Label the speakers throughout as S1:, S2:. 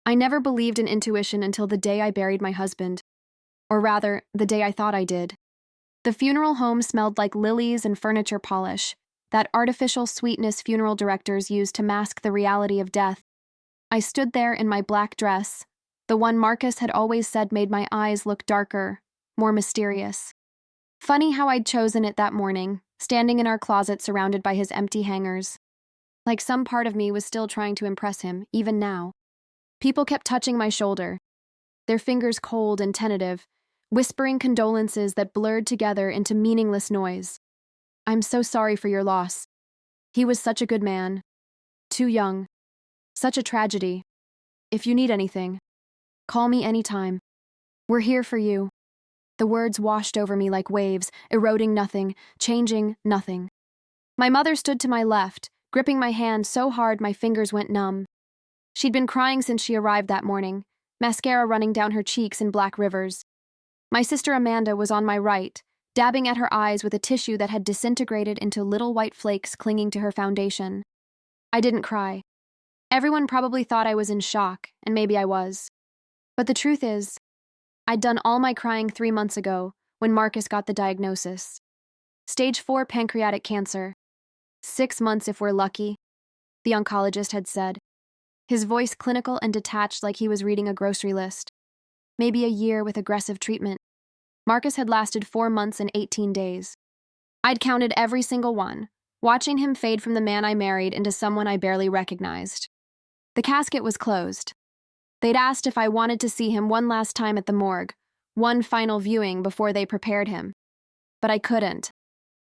S1: I never believed in intuition until the day I buried my husband. Or rather, the day I thought I did. The funeral home smelled like lilies and furniture polish, that artificial sweetness funeral directors use to mask the reality of death. I stood there in my black dress, the one Marcus had always said made my eyes look darker, more mysterious. Funny how I'd chosen it that morning, standing in our closet surrounded by his empty hangers. Like some part of me was still trying to impress him, even now. People kept touching my shoulder, their fingers cold and tentative, whispering condolences that blurred together into meaningless noise. I'm so sorry for your loss. He was such a good man. Too young. Such a tragedy. If you need anything, call me anytime. We're here for you. The words washed over me like waves, eroding nothing, changing nothing. My mother stood to my left, gripping my hand so hard my fingers went numb. She'd been crying since she arrived that morning, mascara running down her cheeks in black rivers. My sister Amanda was on my right, dabbing at her eyes with a tissue that had disintegrated into little white flakes clinging to her foundation. I didn't cry. Everyone probably thought I was in shock, and maybe I was. But the truth is, I'd done all my crying 3 months ago when Marcus got the diagnosis. Stage 4 pancreatic cancer. 6 months if we're lucky, the oncologist had said. His voice clinical and detached like he was reading a grocery list. Maybe a year with aggressive treatment. Marcus had lasted 4 months and 18 days. I'd counted every single one, watching him fade from the man I married into someone I barely recognized. The casket was closed. They'd asked if I wanted to see him one last time at the morgue, one final viewing before they prepared him. But I couldn't.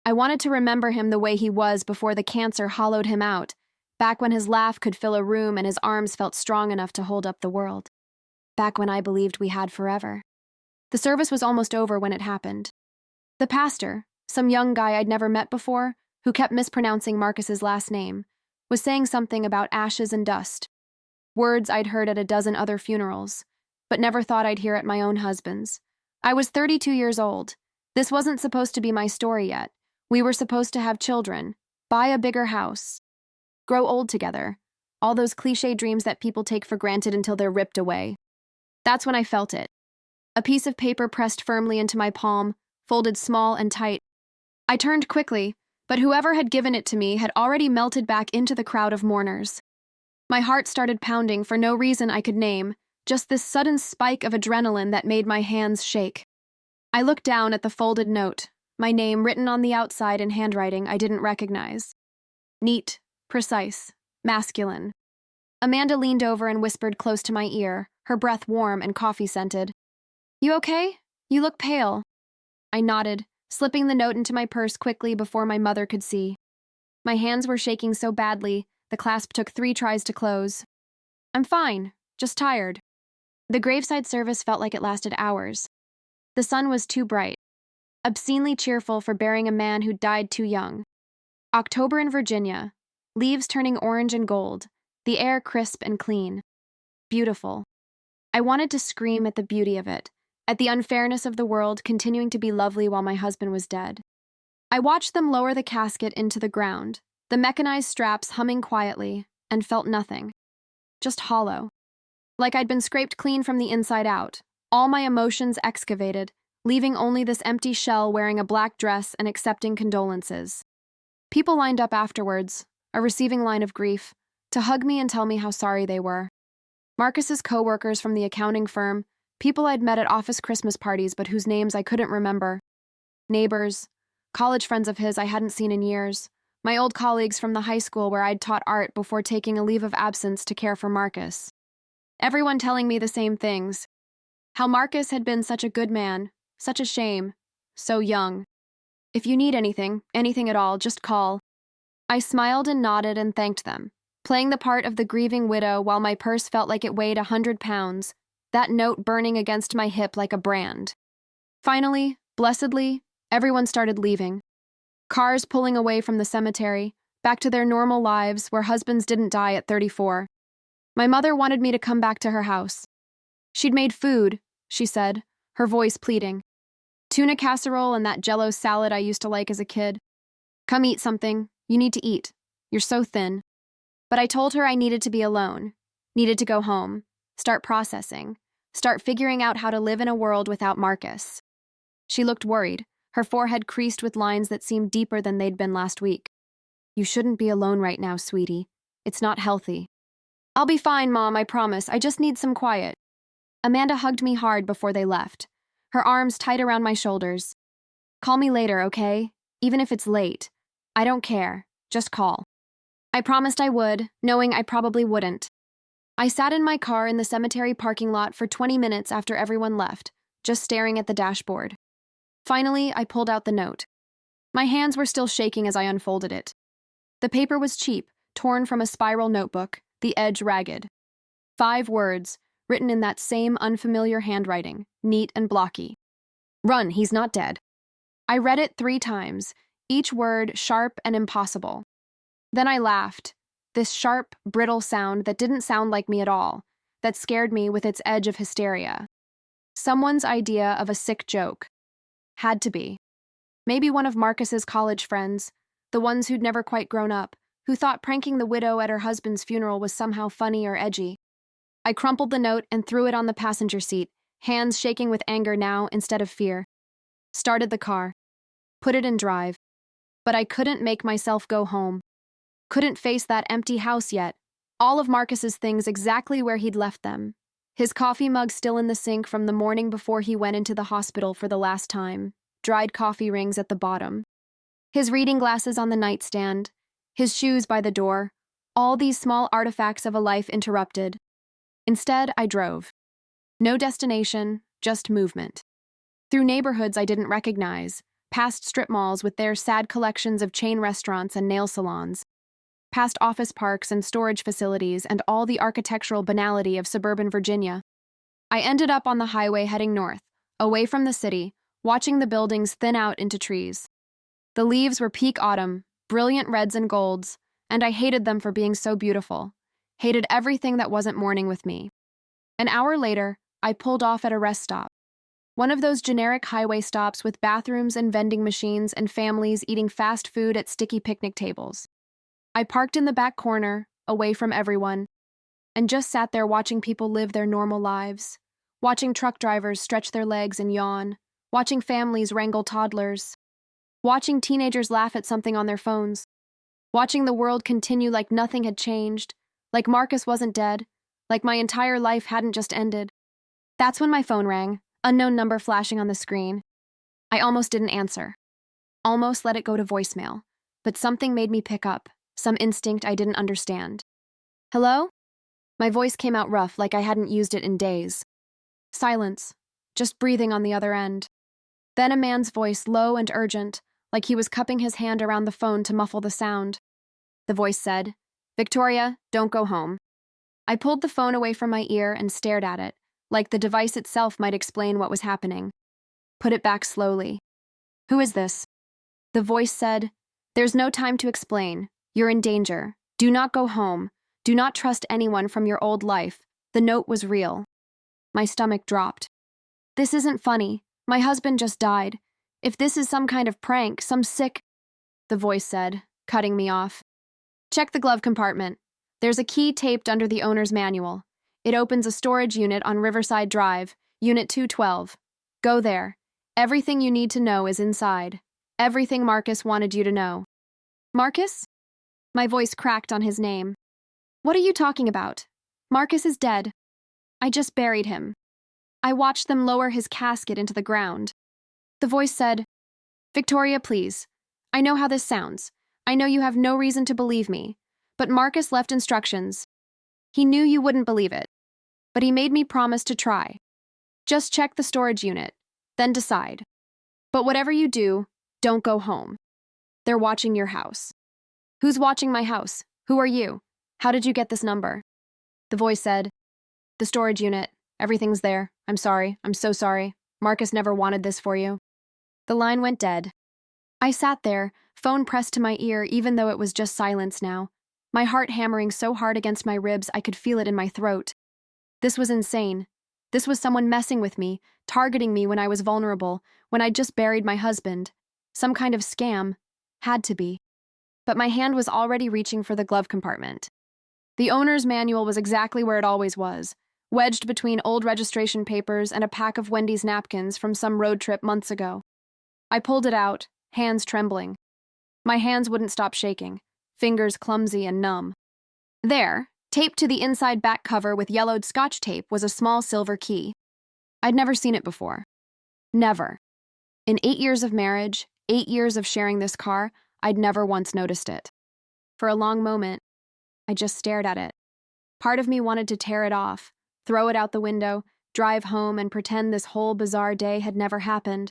S1: I wanted to remember him the way he was before the cancer hollowed him out, back when his laugh could fill a room and his arms felt strong enough to hold up the world. Back when I believed we had forever. The service was almost over when it happened. The pastor, some young guy I'd never met before, who kept mispronouncing Marcus's last name, was saying something about ashes and dust. Words I'd heard at a dozen other funerals, but never thought I'd hear at my own husband's. I was 32 years old. This wasn't supposed to be my story yet. We were supposed to have children, buy a bigger house, grow old together. All those cliché dreams that people take for granted until they're ripped away. That's when I felt it. A piece of paper pressed firmly into my palm, folded small and tight. I turned quickly, but whoever had given it to me had already melted back into the crowd of mourners. My heart started pounding for no reason I could name, just this sudden spike of adrenaline that made my hands shake. I looked down at the folded note, my name written on the outside in handwriting I didn't recognize. Neat, precise, masculine. Amanda leaned over and whispered close to my ear, her breath warm and coffee-scented. You okay? You look pale. I nodded, slipping the note into my purse quickly before my mother could see. My hands were shaking so badly, the clasp took 3 tries to close. I'm fine, just tired. The graveside service felt like it lasted hours. The sun was too bright, obscenely cheerful for burying a man who died too young. October in Virginia, leaves turning orange and gold, the air crisp and clean. Beautiful. I wanted to scream at the beauty of it, at the unfairness of the world continuing to be lovely while my husband was dead. I watched them lower the casket into the ground, the mechanized straps humming quietly, and felt nothing. Just hollow. Like I'd been scraped clean from the inside out, all my emotions excavated, leaving only this empty shell wearing a black dress and accepting condolences. People lined up afterwards, a receiving line of grief, to hug me and tell me how sorry they were. Marcus's co-workers from the accounting firm, people I'd met at office Christmas parties but whose names I couldn't remember. Neighbors, college friends of his I hadn't seen in years, my old colleagues from the high school where I'd taught art before taking a leave of absence to care for Marcus. Everyone telling me the same things. How Marcus had been such a good man, such a shame, so young. If you need anything at all, just call. I smiled and nodded and thanked them, playing the part of the grieving widow while my purse felt like it weighed 100 pounds, that note burning against my hip like a brand. Finally, blessedly, everyone started leaving. Cars pulling away from the cemetery, back to their normal lives where husbands didn't die at 34. My mother wanted me to come back to her house. She'd made food, she said, her voice pleading. Tuna casserole and that Jell-O salad I used to like as a kid. Come eat something. You need to eat. You're so thin. But I told her I needed to be alone, needed to go home. start processing, start figuring out how to live in a world without Marcus. She looked worried, her forehead creased with lines that seemed deeper than they'd been last week. You shouldn't be alone right now, sweetie. It's not healthy. I'll be fine, Mom, I promise. I just need some quiet. Amanda hugged me hard before they left, her arms tight around my shoulders. Call me later, okay? Even if it's late. I don't care. Just call. I promised I would, knowing I probably wouldn't. I sat in my car in the cemetery parking lot for 20 minutes after everyone left, just staring at the dashboard. Finally, I pulled out the note. My hands were still shaking as I unfolded it. The paper was cheap, torn from a spiral notebook, the edge ragged. 5 words, written in that same unfamiliar handwriting, neat and blocky. Run, he's not dead. I read it 3 times, each word sharp and impossible. Then I laughed, this sharp, brittle sound that didn't sound like me at all, that scared me with its edge of hysteria. Someone's idea of a sick joke. Had to be. Maybe one of Marcus's college friends, the ones who'd never quite grown up, who thought pranking the widow at her husband's funeral was somehow funny or edgy. I crumpled the note and threw it on the passenger seat, hands shaking with anger now instead of fear. Started the car. Put it in drive. But I couldn't make myself go home. Couldn't face that empty house yet. All of Marcus's things exactly where he'd left them. His coffee mug still in the sink from the morning before he went into the hospital for the last time. Dried coffee rings at the bottom. His reading glasses on the nightstand. His shoes by the door. All these small artifacts of a life interrupted. Instead, I drove. No destination, just movement. Through neighborhoods I didn't recognize, past strip malls with their sad collections of chain restaurants and nail salons, past office parks and storage facilities and all the architectural banality of suburban Virginia. I ended up on the highway heading north, away from the city, watching the buildings thin out into trees. The leaves were peak autumn, brilliant reds and golds, and I hated them for being so beautiful. Hated everything that wasn't morning with me. An hour later, I pulled off at a rest stop. One of those generic highway stops with bathrooms and vending machines and families eating fast food at sticky picnic tables. I parked in the back corner, away from everyone, and just sat there watching people live their normal lives, watching truck drivers stretch their legs and yawn, watching families wrangle toddlers, watching teenagers laugh at something on their phones, watching the world continue like nothing had changed, like Marcus wasn't dead, like my entire life hadn't just ended. That's when my phone rang, unknown number flashing on the screen. I almost didn't answer. Almost let it go to voicemail, but something made me pick up, some instinct I didn't understand. Hello? My voice came out rough, like I hadn't used it in days. Silence, just breathing on the other end. Then a man's voice, low and urgent, like he was cupping his hand around the phone to muffle the sound. The voice said, "Victoria, don't go home." I pulled the phone away from my ear and stared at it, like the device itself might explain what was happening. Put it back slowly. "Who is this?" The voice said, "There's no time to explain. You're in danger. Do not go home. Do not trust anyone from your old life. The note was real." My stomach dropped. This isn't funny. My husband just died. If this is some kind of prank, some sick... The voice said, cutting me off. "Check the glove compartment. There's a key taped under the owner's manual. It opens a storage unit on Riverside Drive, Unit 212. Go there. Everything you need to know is inside. Everything Marcus wanted you to know." "Marcus?" My voice cracked on his name. "What are you talking about? Marcus is dead. I just buried him." I watched them lower his casket into the ground. The voice said, "Victoria, please. I know how this sounds. I know you have no reason to believe me. But Marcus left instructions. He knew you wouldn't believe it. But he made me promise to try. Just check the storage unit, then decide. But whatever you do, don't go home. They're watching your house." "Who's watching my house? Who are you? How did you get this number?" The voice said, "The storage unit. Everything's there. I'm sorry. I'm so sorry. Marcus never wanted this for you." The line went dead. I sat there, phone pressed to my ear even though it was just silence now, my heart hammering so hard against my ribs I could feel it in my throat. This was insane. This was someone messing with me, targeting me when I was vulnerable, when I'd just buried my husband. Some kind of scam. Had to be. But my hand was already reaching for the glove compartment. The owner's manual was exactly where it always was, wedged between old registration papers and a pack of Wendy's napkins from some road trip months ago. I pulled it out, hands trembling. My hands wouldn't stop shaking, fingers clumsy and numb. There, taped to the inside back cover with yellowed Scotch tape, was a small silver key. I'd never seen it before. Never. In 8 years of marriage, 8 years of sharing this car, I'd never once noticed it. For a long moment, I just stared at it. Part of me wanted to tear it off, throw it out the window, drive home and pretend this whole bizarre day had never happened.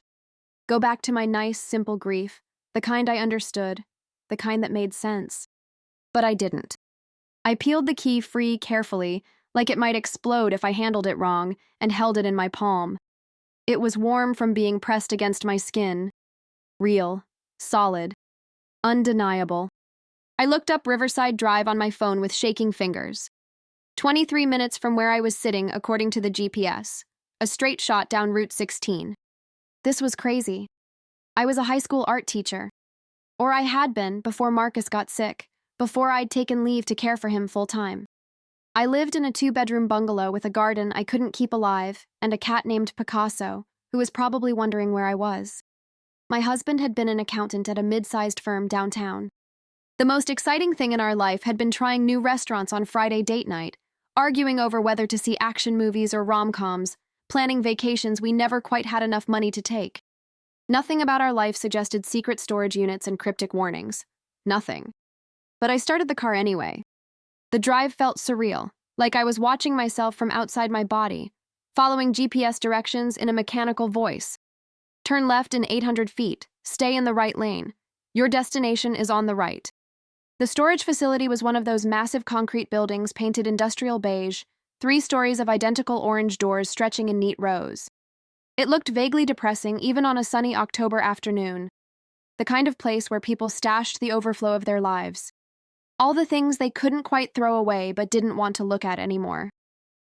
S1: Go back to my nice, simple grief, the kind I understood, the kind that made sense. But I didn't. I peeled the key free carefully, like it might explode if I handled it wrong, and held it in my palm. It was warm from being pressed against my skin. Real, solid, undeniable. I looked up Riverside Drive on my phone with shaking fingers. 23 minutes from where I was sitting, according to the GPS. A straight shot down Route 16. This was crazy. I was a high school art teacher. Or I had been before Marcus got sick, before I'd taken leave to care for him full-time. I lived in a 2-bedroom bungalow with a garden I couldn't keep alive and a cat named Picasso, who was probably wondering where I was. My husband had been an accountant at a mid-sized firm downtown. The most exciting thing in our life had been trying new restaurants on Friday date night, arguing over whether to see action movies or rom-coms, planning vacations we never quite had enough money to take. Nothing about our life suggested secret storage units and cryptic warnings. Nothing. But I started the car anyway. The drive felt surreal, like I was watching myself from outside my body, following GPS directions in a mechanical voice. Turn left in 800 feet, stay in the right lane. Your destination is on the right. The storage facility was one of those massive concrete buildings painted industrial beige, 3 stories of identical orange doors stretching in neat rows. It looked vaguely depressing even on a sunny October afternoon, the kind of place where people stashed the overflow of their lives. All the things they couldn't quite throw away but didn't want to look at anymore.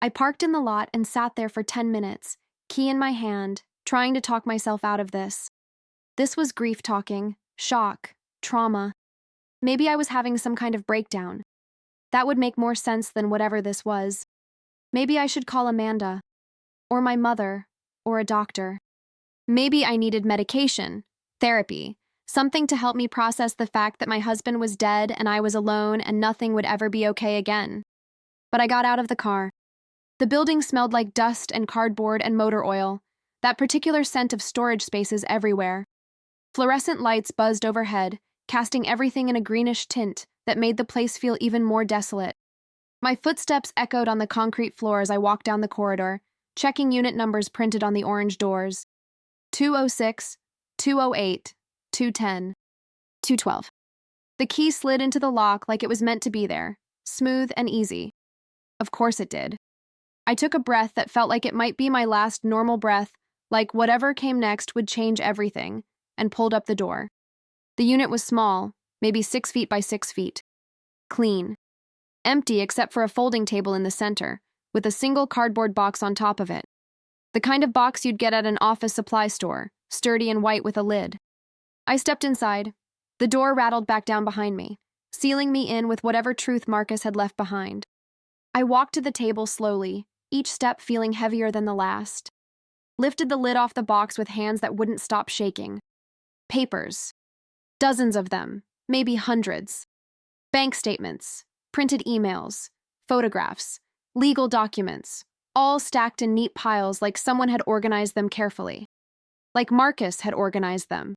S1: I parked in the lot and sat there for 10 minutes, key in my hand, trying to talk myself out of this. This was grief talking, shock, trauma. Maybe I was having some kind of breakdown. That would make more sense than whatever this was. Maybe I should call Amanda, or my mother, or a doctor. Maybe I needed medication, therapy, something to help me process the fact that my husband was dead and I was alone and nothing would ever be okay again. But I got out of the car. The building smelled like dust and cardboard and motor oil, that particular scent of storage spaces everywhere. Fluorescent lights buzzed overhead, casting everything in a greenish tint that made the place feel even more desolate. My footsteps echoed on the concrete floor as I walked down the corridor, checking unit numbers printed on the orange doors. 206, 208, 210, 212. The key slid into the lock like it was meant to be there, smooth and easy. Of course it did. I took a breath that felt like it might be my last normal breath, like whatever came next would change everything, and pulled up the door. The unit was small, maybe 6 feet by 6 feet. Clean. Empty except for a folding table in the center, with a single cardboard box on top of it. The kind of box you'd get at an office supply store, sturdy and white with a lid. I stepped inside. The door rattled back down behind me, sealing me in with whatever truth Marcus had left behind. I walked to the table slowly, each step feeling heavier than the last. Lifted the lid off the box with hands that wouldn't stop shaking. Papers. Dozens of them, maybe hundreds. Bank statements, printed emails, photographs, legal documents, all stacked in neat piles like someone had organized them carefully. Like Marcus had organized them.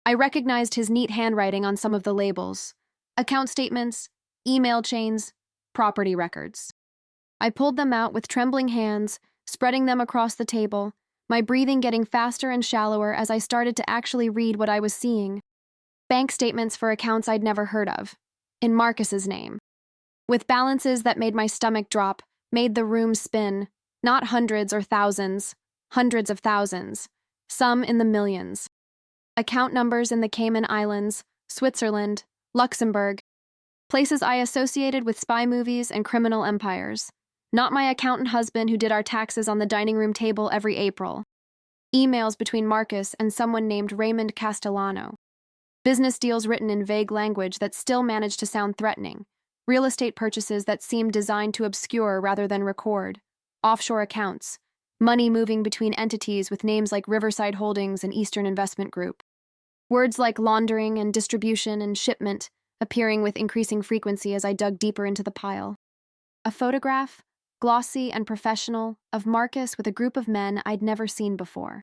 S1: I recognized his neat handwriting on some of the labels. Account statements, email chains, property records. I pulled them out with trembling hands, spreading them across the table, my breathing getting faster and shallower as I started to actually read what I was seeing. Bank statements for accounts I'd never heard of, in Marcus's name. With balances that made my stomach drop, made the room spin, not hundreds or thousands, hundreds of thousands, some in the millions. Account numbers in the Cayman Islands, Switzerland, Luxembourg, places I associated with spy movies and criminal empires. Not my accountant husband who did our taxes on the dining room table every April. Emails between Marcus and someone named Raymond Castellano. Business deals written in vague language that still managed to sound threatening. Real estate purchases that seemed designed to obscure rather than record. offshore accounts, money moving between entities with names like Riverside Holdings and Eastern Investment Group. Words like laundering and distribution and shipment appearing with increasing frequency as I dug deeper into the pile. A photograph, glossy and professional, of Marcus with a group of men I'd never seen before.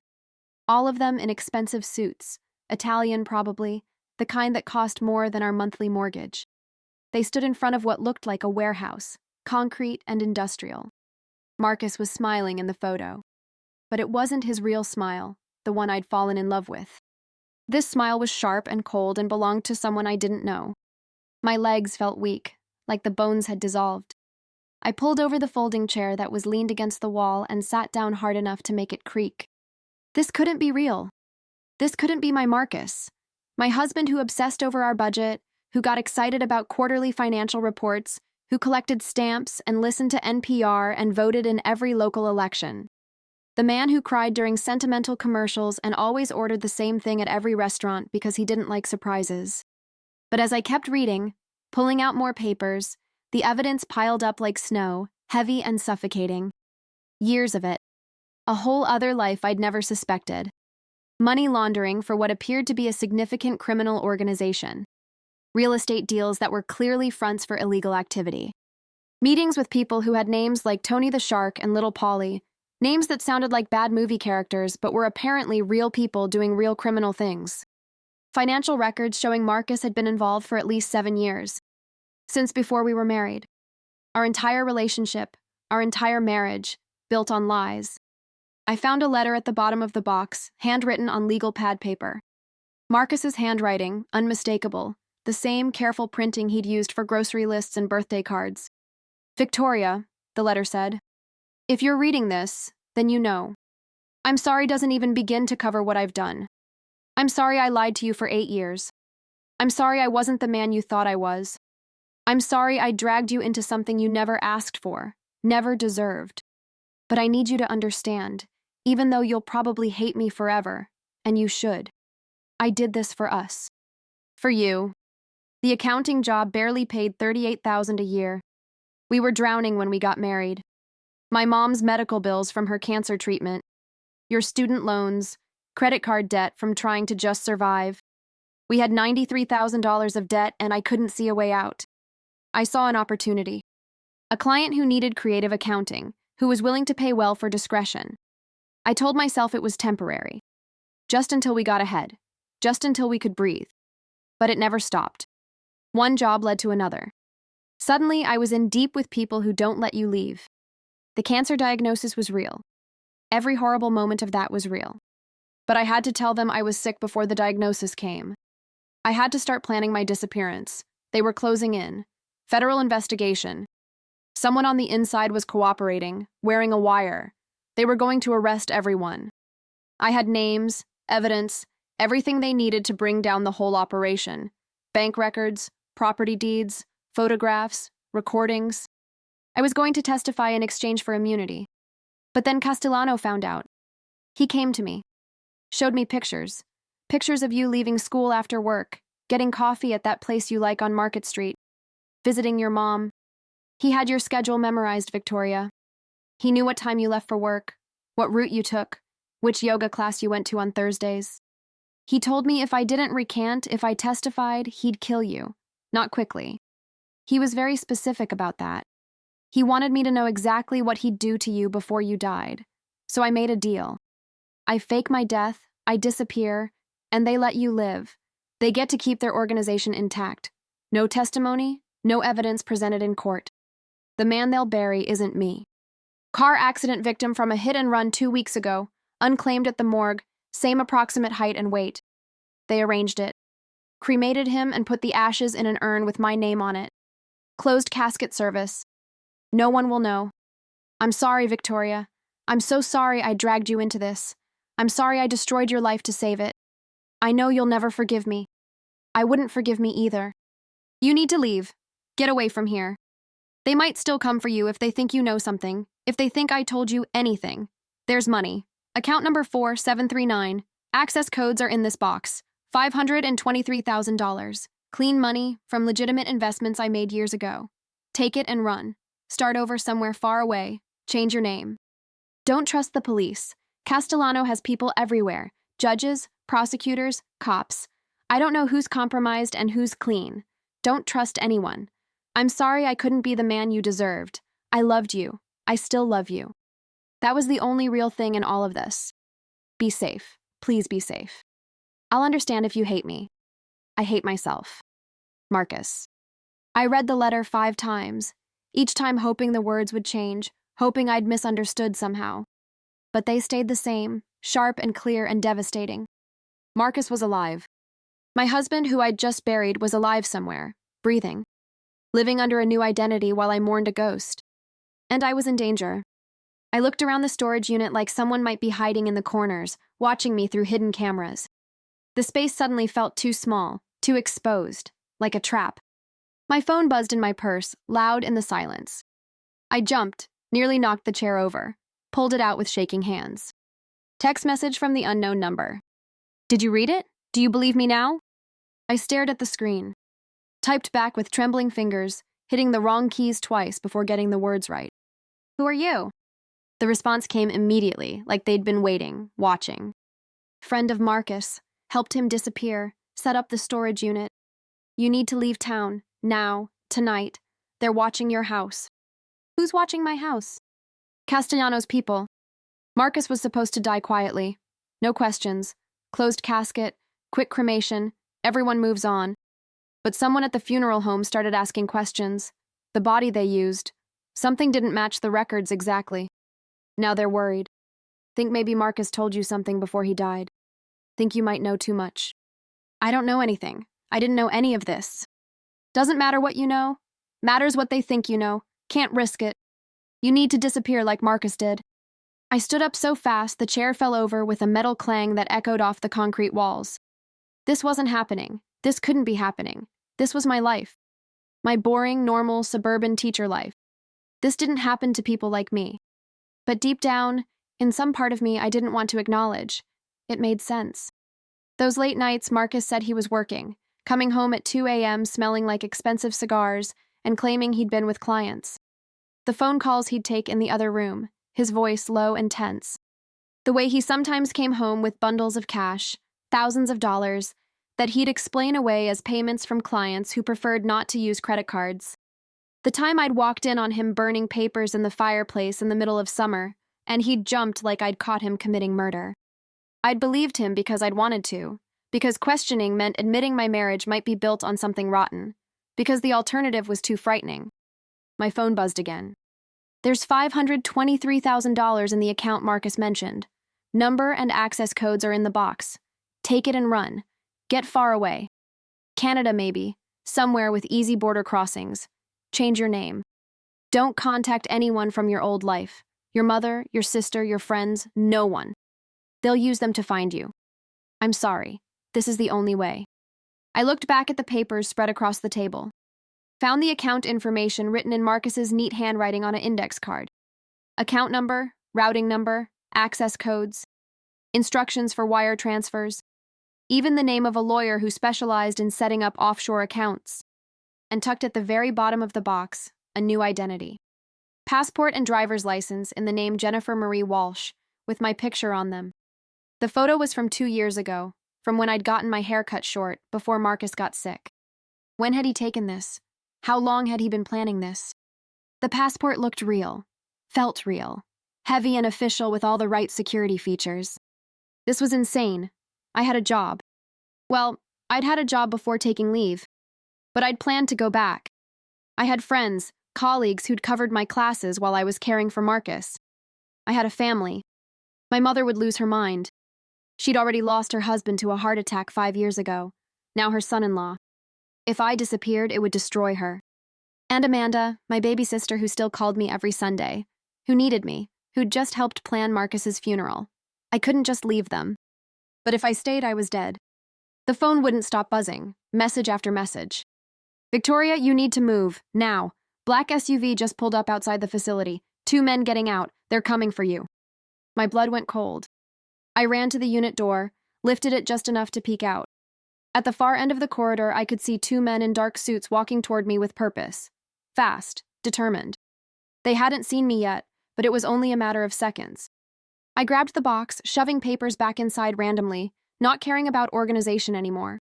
S1: All of them in expensive suits, Italian probably, the kind that cost more than our monthly mortgage. They stood in front of what looked like a warehouse, concrete and industrial. Marcus was smiling in the photo. But it wasn't his real smile, the one I'd fallen in love with. This smile was sharp and cold and belonged to someone I didn't know. My legs felt weak, like the bones had dissolved. I pulled over the folding chair that was leaned against the wall and sat down hard enough to make it creak. This couldn't be real. This couldn't be my Marcus. My husband who obsessed over our budget, who got excited about quarterly financial reports, who collected stamps and listened to NPR and voted in every local election. The man who cried during sentimental commercials and always ordered the same thing at every restaurant because he didn't like surprises. But as I kept reading, pulling out more papers, the evidence piled up like snow, heavy and suffocating. Years of it. A whole other life I'd never suspected. Money laundering for what appeared to be a significant criminal organization. Real estate deals that were clearly fronts for illegal activity. Meetings with people who had names like Tony the Shark and Little Polly, names that sounded like bad movie characters but were apparently real people doing real criminal things. Financial records showing Marcus had been involved for at least 7 years, since before we were married. Our entire relationship, our entire marriage, built on lies. I found a letter at the bottom of the box, handwritten on legal pad paper. Marcus's handwriting, unmistakable, the same careful printing he'd used for grocery lists and birthday cards. Victoria, the letter said, if you're reading this, then you know. I'm sorry doesn't even begin to cover what I've done. I'm sorry I lied to you for 8 years. I'm sorry I wasn't the man you thought I was. I'm sorry I dragged you into something you never asked for, never deserved. But I need you to understand, even though you'll probably hate me forever, and you should. I did this for us. For you. The accounting job barely paid $38,000 a year. We were drowning when we got married. My mom's medical bills from her cancer treatment. Your student loans, credit card debt from trying to just survive. We had $93,000 of debt and I couldn't see a way out. I saw an opportunity. A client who needed creative accounting, who was willing to pay well for discretion. I told myself it was temporary. Just until we got ahead. Just until we could breathe. But it never stopped. One job led to another. Suddenly, I was in deep with people who don't let you leave. The cancer diagnosis was real. Every horrible moment of that was real. But I had to tell them I was sick before the diagnosis came. I had to start planning my disappearance. They were closing in. Federal investigation. Someone on the inside was cooperating, wearing a wire. They were going to arrest everyone. I had names, evidence, everything they needed to bring down the whole operation. Bank records, property deeds, photographs, recordings. I was going to testify in exchange for immunity. But then Castellano found out. He came to me. Showed me pictures. Pictures of you leaving school after work, getting coffee at that place you like on Market Street, visiting your mom. He had your schedule memorized, Victoria. He knew what time you left for work, what route you took, which yoga class you went to on Thursdays. He told me if I didn't recant, if I testified, he'd kill you. Not quickly. He was very specific about that. He wanted me to know exactly what he'd do to you before you died. So I made a deal. I fake my death, I disappear, and they let you live. They get to keep their organization intact. No testimony, no evidence presented in court. The man they'll bury isn't me. Car accident victim from a hit and run 2 weeks ago, unclaimed at the morgue, same approximate height and weight. They arranged it. Cremated him and put the ashes in an urn with my name on it. Closed casket service. No one will know. I'm sorry, Victoria. I'm so sorry I dragged you into this. I'm sorry I destroyed your life to save it. I know you'll never forgive me. I wouldn't forgive me either. You need to leave. Get away from here. They might still come for you if they think you know something, if they think I told you anything. There's money. Account number 4739. Access codes are in this box. $523,000. Clean money from legitimate investments I made years ago. Take it and run. Start over somewhere far away. Change your name. Don't trust the police. Castellano has people everywhere. Judges, prosecutors, cops. I don't know who's compromised and who's clean. Don't trust anyone. I'm sorry I couldn't be the man you deserved. I loved you. I still love you. That was the only real thing in all of this. Be safe. Please be safe. I'll understand if you hate me. I hate myself. Marcus. I read the letter 5 times, each time hoping the words would change, hoping I'd misunderstood somehow. But they stayed the same, sharp and clear and devastating. Marcus was alive. My husband, who I'd just buried, was alive somewhere, breathing, living under a new identity while I mourned a ghost. And I was in danger. I looked around the storage unit like someone might be hiding in the corners, watching me through hidden cameras. The space suddenly felt too small, too exposed, like a trap. My phone buzzed in my purse, loud in the silence. I jumped, nearly knocked the chair over, pulled it out with shaking hands. Text message from the unknown number. Did you read it? Do you believe me now? I stared at the screen. Typed back with trembling fingers, hitting the wrong keys twice before getting the words right. Who are you? The response came immediately, like they'd been waiting, watching. Friend of Marcus. Helped him disappear. Set up the storage unit. You need to leave town. Now. Tonight. They're watching your house. Who's watching my house? Castellano's people. Marcus was supposed to die quietly. No questions. Closed casket. Quick cremation. Everyone moves on. But someone at the funeral home started asking questions. The body they used. Something didn't match the records exactly. Now they're worried. Think maybe Marcus told you something before he died. Think you might know too much. I don't know anything. I didn't know any of this. Doesn't matter what you know. Matters what they think you know. Can't risk it. You need to disappear like Marcus did. I stood up so fast the chair fell over with a metal clang that echoed off the concrete walls. This wasn't happening. This couldn't be happening. This was my life. My boring, normal, suburban teacher life. This didn't happen to people like me. But deep down, in some part of me I didn't want to acknowledge. It made sense. Those late nights Marcus said he was working, coming home at 2 a.m. smelling like expensive cigars and claiming he'd been with clients. The phone calls he'd take in the other room, his voice low and tense. The way he sometimes came home with bundles of cash, thousands of dollars, that he'd explain away as payments from clients who preferred not to use credit cards. The time I'd walked in on him burning papers in the fireplace in the middle of summer, and he'd jumped like I'd caught him committing murder. I'd believed him because I'd wanted to, because questioning meant admitting my marriage might be built on something rotten, because the alternative was too frightening. My phone buzzed again. There's $523,000 in the account Marcus mentioned. Number and access codes are in the box. Take it and run. Get far away. Canada maybe, somewhere with easy border crossings. Change your name. Don't contact anyone from your old life. Your mother, your sister, your friends, no one. They'll use them to find you. I'm sorry. This is the only way. I looked back at the papers spread across the table. Found the account information written in Marcus's neat handwriting on an index card. Account number, routing number, access codes, instructions for wire transfers, even the name of a lawyer who specialized in setting up offshore accounts. And tucked at the very bottom of the box, a new identity. Passport and driver's license in the name Jennifer Marie Walsh, with my picture on them. The photo was from 2 years ago, from when I'd gotten my hair cut short before Marcus got sick. When had he taken this? How long had he been planning this? The passport looked real, felt real, heavy and official with all the right security features. This was insane. I had a job. Well, I'd had a job before taking leave, but I'd planned to go back. I had friends, colleagues who'd covered my classes while I was caring for Marcus. I had a family. My mother would lose her mind. She'd already lost her husband to a heart attack 5 years ago, now her son-in-law. If I disappeared, it would destroy her. And Amanda, my baby sister who still called me every Sunday, who needed me, who'd just helped plan Marcus's funeral. I couldn't just leave them. But if I stayed, I was dead. The phone wouldn't stop buzzing, message after message. Victoria, you need to move, now. Black SUV just pulled up outside the facility. 2 men getting out. They're coming for you. My blood went cold. I ran to the unit door, lifted it just enough to peek out. At the far end of the corridor, I could see 2 men in dark suits walking toward me with purpose. Fast, determined. They hadn't seen me yet, but it was only a matter of seconds. I grabbed the box, shoving papers back inside randomly, not caring about organization anymore.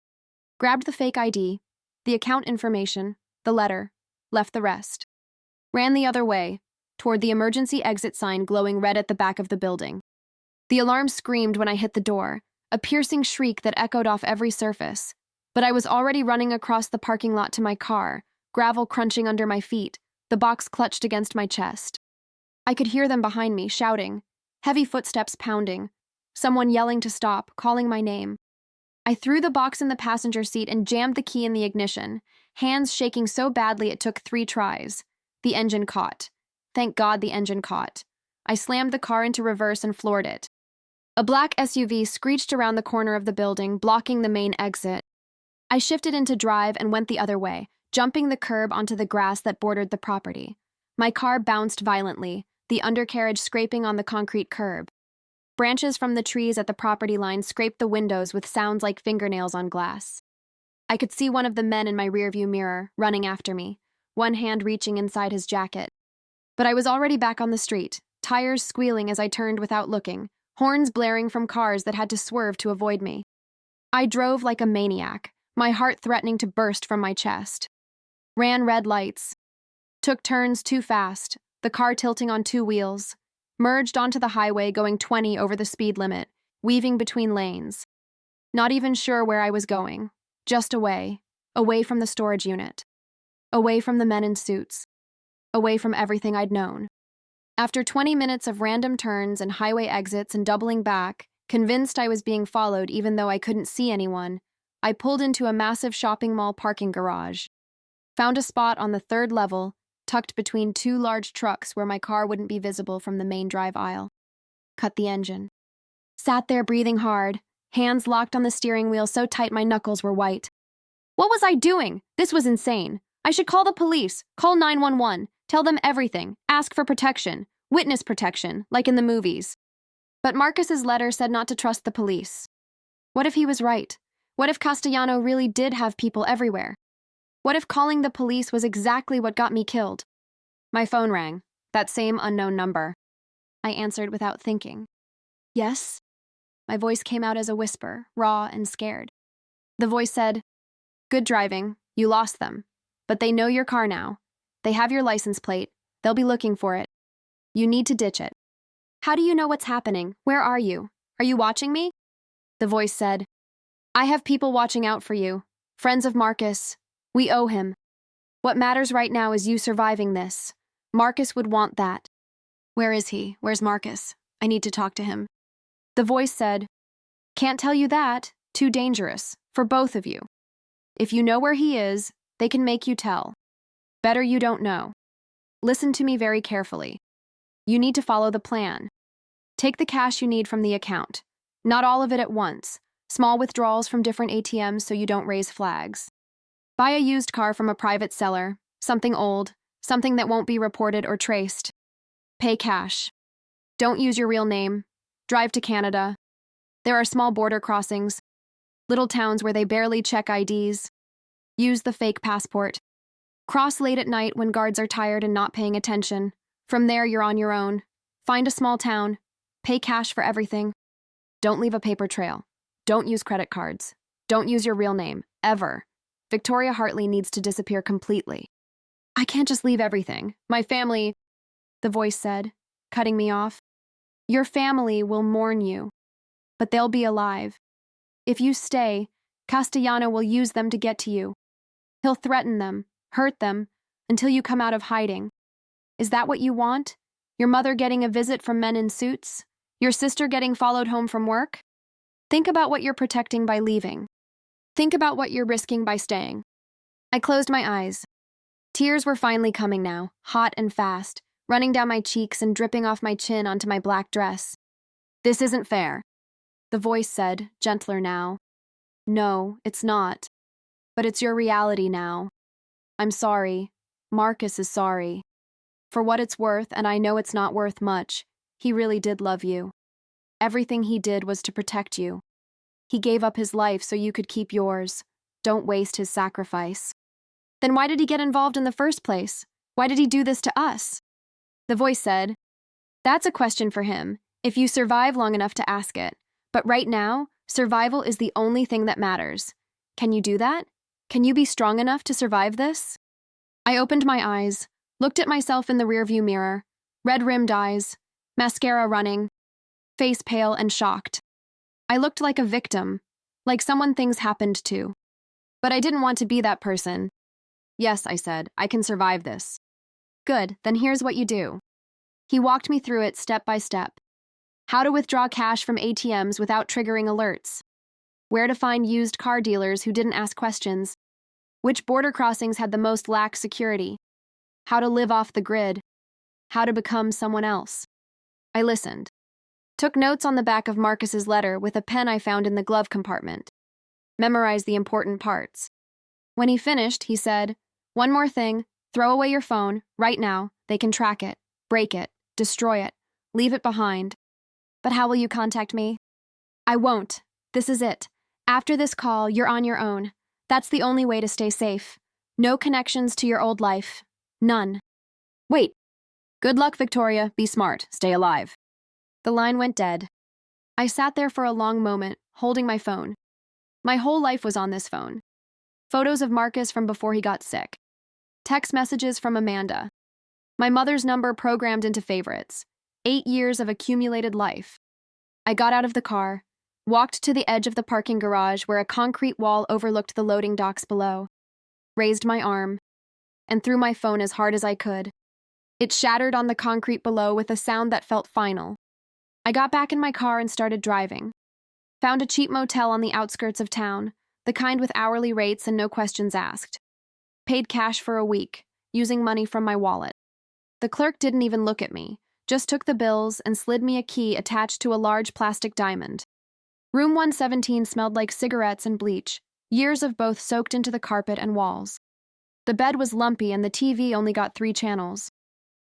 S1: Grabbed the fake ID, the account information, the letter, left the rest. Ran the other way, toward the emergency exit sign glowing red at the back of the building. The alarm screamed when I hit the door, a piercing shriek that echoed off every surface. But I was already running across the parking lot to my car, gravel crunching under my feet, the box clutched against my chest. I could hear them behind me, shouting, heavy footsteps pounding, someone yelling to stop, calling my name. I threw the box in the passenger seat and jammed the key in the ignition, hands shaking so badly it took 3 tries. The engine caught. Thank God the engine caught. I slammed the car into reverse and floored it. A black SUV screeched around the corner of the building, blocking the main exit. I shifted into drive and went the other way, jumping the curb onto the grass that bordered the property. My car bounced violently, the undercarriage scraping on the concrete curb. Branches from the trees at the property line scraped the windows with sounds like fingernails on glass. I could see one of the men in my rearview mirror, running after me, one hand reaching inside his jacket. But I was already back on the street, tires squealing as I turned without looking, horns blaring from cars that had to swerve to avoid me. I drove like a maniac, my heart threatening to burst from my chest. Ran red lights. Took turns too fast, the car tilting on 2 wheels. Merged onto the highway going 20 over the speed limit, weaving between lanes. Not even sure where I was going. Just away. Away from the storage unit. Away from the men in suits. Away from everything I'd known. After 20 minutes of random turns and highway exits and doubling back, convinced I was being followed even though I couldn't see anyone, I pulled into a massive shopping mall parking garage. Found a spot on the 3rd level, tucked between 2 large trucks where my car wouldn't be visible from the main drive aisle. Cut the engine. Sat there breathing hard, hands locked on the steering wheel so tight my knuckles were white. What was I doing? This was insane. I should call the police, call 911, tell them everything, ask for protection, witness protection, like in the movies. But Marcus's letter said not to trust the police. What if he was right? What if Castellano really did have people everywhere? What if calling the police was exactly what got me killed? My phone rang, that same unknown number. I answered without thinking. Yes? My voice came out as a whisper, raw and scared. The voice said, good driving, you lost them. But they know your car now. They have your license plate. They'll be looking for it. You need to ditch it. How do you know what's happening? Where are you? Are you watching me? The voice said, I have people watching out for you. Friends of Marcus. We owe him. What matters right now is you surviving this. Marcus would want that. Where is he? Where's Marcus? I need to talk to him. The voice said, can't tell you that. Too dangerous. For both of you. If you know where he is, they can make you tell. Better you don't know. Listen to me very carefully. You need to follow the plan. Take the cash you need from the account. Not all of it at once. Small withdrawals from different ATMs so you don't raise flags. Buy a used car from a private seller, something old, something that won't be reported or traced. Pay cash. Don't use your real name. Drive to Canada. There are small border crossings, little towns where they barely check IDs. Use the fake passport. Cross late at night when guards are tired and not paying attention. From there, you're on your own. Find a small town. Pay cash for everything. Don't leave a paper trail. Don't use credit cards. Don't use your real name, ever. Victoria Hartley needs to disappear completely. I can't just leave everything. My family, the voice said, cutting me off. Your family will mourn you, but they'll be alive. If you stay, Castellano will use them to get to you. He'll threaten them, hurt them, until you come out of hiding. Is that what you want? Your mother getting a visit from men in suits? Your sister getting followed home from work? Think about what you're protecting by leaving. Think about what you're risking by staying. I closed my eyes. Tears were finally coming now, hot and fast, running down my cheeks and dripping off my chin onto my black dress. This isn't fair, the voice said, gentler now. No, it's not. But it's your reality now. I'm sorry. Marcus is sorry. For what it's worth, and I know it's not worth much, he really did love you. Everything he did was to protect you. He gave up his life so you could keep yours. Don't waste his sacrifice. Then why did he get involved in the first place? Why did he do this to us? The voice said, That's a question for him, if you survive long enough to ask it. But right now, survival is the only thing that matters. Can you do that? Can you be strong enough to survive this? I opened my eyes, looked at myself in the rearview mirror, red-rimmed eyes, mascara running, face pale and shocked. I looked like a victim, like someone things happened to. But I didn't want to be that person. Yes, I said, I can survive this. Good, then here's what you do. He walked me through it step by step. How to withdraw cash from ATMs without triggering alerts. Where to find used car dealers who didn't ask questions. Which border crossings had the most lax security. How to live off the grid. How to become someone else. I listened. Took notes on the back of Marcus's letter with a pen I found in the glove compartment. Memorized the important parts. When he finished, he said, "One more thing, throw away your phone, right now. They can track it, break it, destroy it, leave it behind." But how will you contact me? I won't. This is it. After this call, you're on your own. That's the only way to stay safe. No connections to your old life. None. Wait. Good luck, Victoria. Be smart. Stay alive. The line went dead. I sat there for a long moment, holding my phone. My whole life was on this phone. Photos of Marcus from before he got sick. Text messages from Amanda. My mother's number programmed into favorites. 8 years of accumulated life. I got out of the car, walked to the edge of the parking garage where a concrete wall overlooked the loading docks below, raised my arm, and threw my phone as hard as I could. It shattered on the concrete below with a sound that felt final. I got back in my car and started driving. Found a cheap motel on the outskirts of town, the kind with hourly rates and no questions asked. Paid cash for a week, using money from my wallet. The clerk didn't even look at me, just took the bills and slid me a key attached to a large plastic diamond. Room 117 smelled like cigarettes and bleach, years of both soaked into the carpet and walls. The bed was lumpy and the TV only got 3 channels.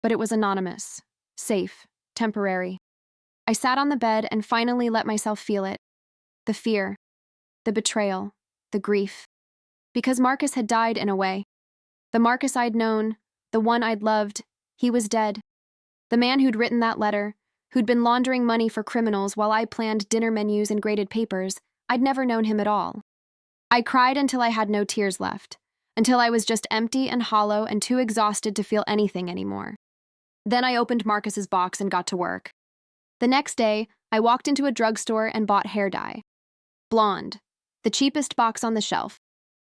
S1: But it was anonymous, safe, temporary. I sat on the bed and finally let myself feel it. The fear, the betrayal, the grief. Because Marcus had died in a way. The Marcus I'd known, the one I'd loved, he was dead. The man who'd written that letter, who'd been laundering money for criminals while I planned dinner menus and graded papers, I'd never known him at all. I cried until I had no tears left, until I was just empty and hollow and too exhausted to feel anything anymore. Then I opened Marcus's box and got to work. The next day, I walked into a drugstore and bought hair dye. Blonde, the cheapest box on the shelf.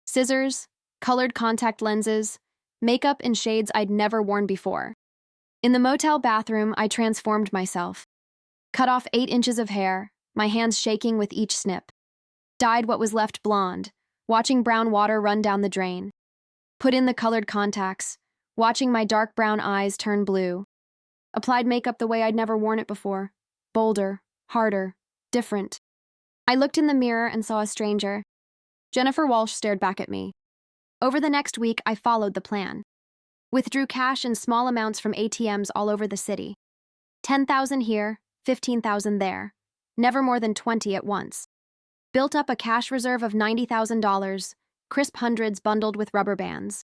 S1: Scissors, colored contact lenses, makeup in shades I'd never worn before. In the motel bathroom, I transformed myself. Cut off 8 inches of hair, my hands shaking with each snip. Dyed what was left blonde, watching brown water run down the drain. Put in the colored contacts, watching my dark brown eyes turn blue. Applied makeup the way I'd never worn it before. Bolder, harder, different. I looked in the mirror and saw a stranger. Jennifer Walsh stared back at me. Over the next week, I followed the plan. Withdrew cash in small amounts from ATMs all over the city. 10,000 here, 15,000 there. Never more than 20 at once. Built up a cash reserve of $90,000, crisp hundreds bundled with rubber bands.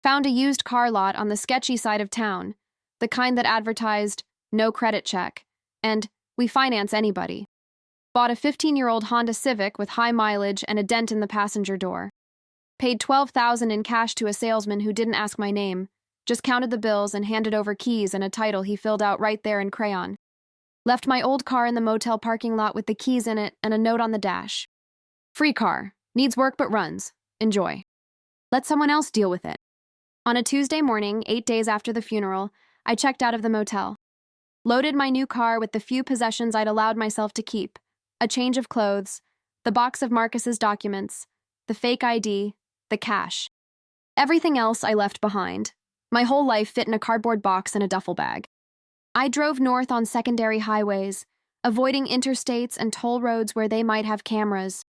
S1: Found a used car lot on the sketchy side of town, the kind that advertised, no credit check, and we finance anybody. Bought a 15-year-old Honda Civic with high mileage and a dent in the passenger door. Paid $12,000 in cash to a salesman who didn't ask my name, just counted the bills and handed over keys and a title he filled out right there in crayon. Left my old car in the motel parking lot with the keys in it and a note on the dash. Free car. Needs work but runs. Enjoy. Let someone else deal with it. On a Tuesday morning, 8 days after the funeral, I checked out of the motel. Loaded my new car with the few possessions I'd allowed myself to keep. A change of clothes, the box of Marcus's documents, the fake ID, the cash. Everything else I left behind. My whole life fit in a cardboard box and a duffel bag. I drove north on secondary highways, avoiding interstates and toll roads where they might have cameras.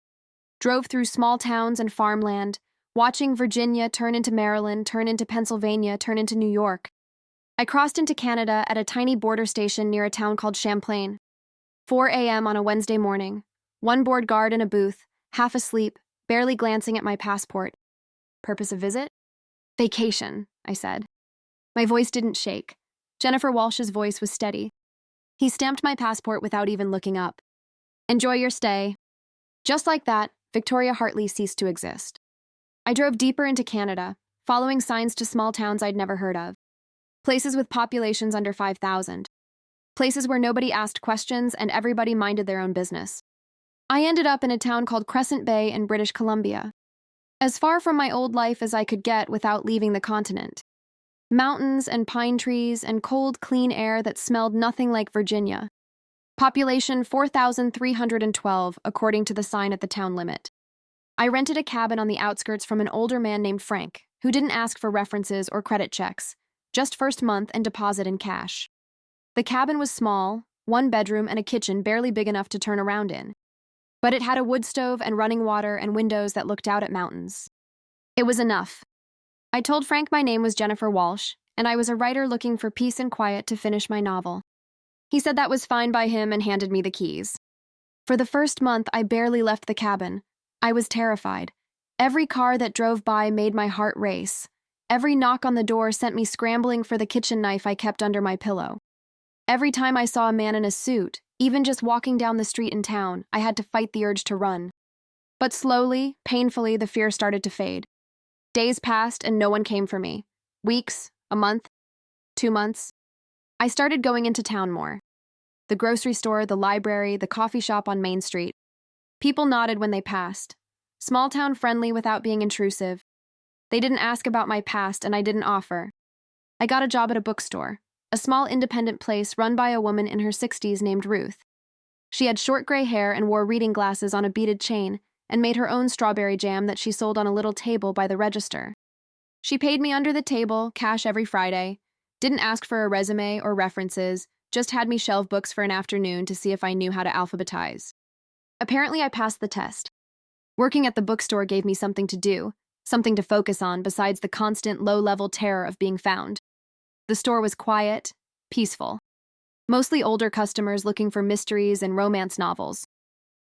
S1: Drove through small towns and farmland, watching Virginia turn into Maryland, turn into Pennsylvania, turn into New York. I crossed into Canada at a tiny border station near a town called Champlain. 4 a.m. on a Wednesday morning. One board guard in a booth, half asleep, barely glancing at my passport. Purpose of visit? Vacation, I said. My voice didn't shake. Jennifer Walsh's voice was steady. He stamped my passport without even looking up. Enjoy your stay. Just like that, Victoria Hartley ceased to exist. I drove deeper into Canada, following signs to small towns I'd never heard of. Places with populations under 5,000. Places where nobody asked questions and everybody minded their own business. I ended up in a town called Crescent Bay in British Columbia. As far from my old life as I could get without leaving the continent. Mountains and pine trees and cold, clean air that smelled nothing like Virginia. Population 4,312, according to the sign at the town limit. I rented a cabin on the outskirts from an older man named Frank, who didn't ask for references or credit checks, just first month and deposit in cash. The cabin was small, one bedroom and a kitchen barely big enough to turn around in. But it had a wood stove and running water and windows that looked out at mountains. It was enough. I told Frank my name was Jennifer Walsh, and I was a writer looking for peace and quiet to finish my novel. He said that was fine by him and handed me the keys. For the first month, I barely left the cabin. I was terrified. Every car that drove by made my heart race. Every knock on the door sent me scrambling for the kitchen knife I kept under my pillow. Every time I saw a man in a suit, even just walking down the street in town, I had to fight the urge to run. But slowly, painfully, the fear started to fade. Days passed and no one came for me. Weeks, a month, 2 months. I started going into town more. The grocery store, the library, the coffee shop on Main Street. People nodded when they passed. Small town friendly without being intrusive. They didn't ask about my past and I didn't offer. I got a job at a bookstore, a small independent place run by a woman in her 60s named Ruth. She had short gray hair and wore reading glasses on a beaded chain and made her own strawberry jam that she sold on a little table by the register. She paid me under the table, cash every Friday, didn't ask for a resume or references, just had me shelve books for an afternoon to see if I knew how to alphabetize. Apparently, I passed the test. Working at the bookstore gave me something to do, something to focus on besides the constant low-level terror of being found. The store was quiet, peaceful. Mostly older customers looking for mysteries and romance novels.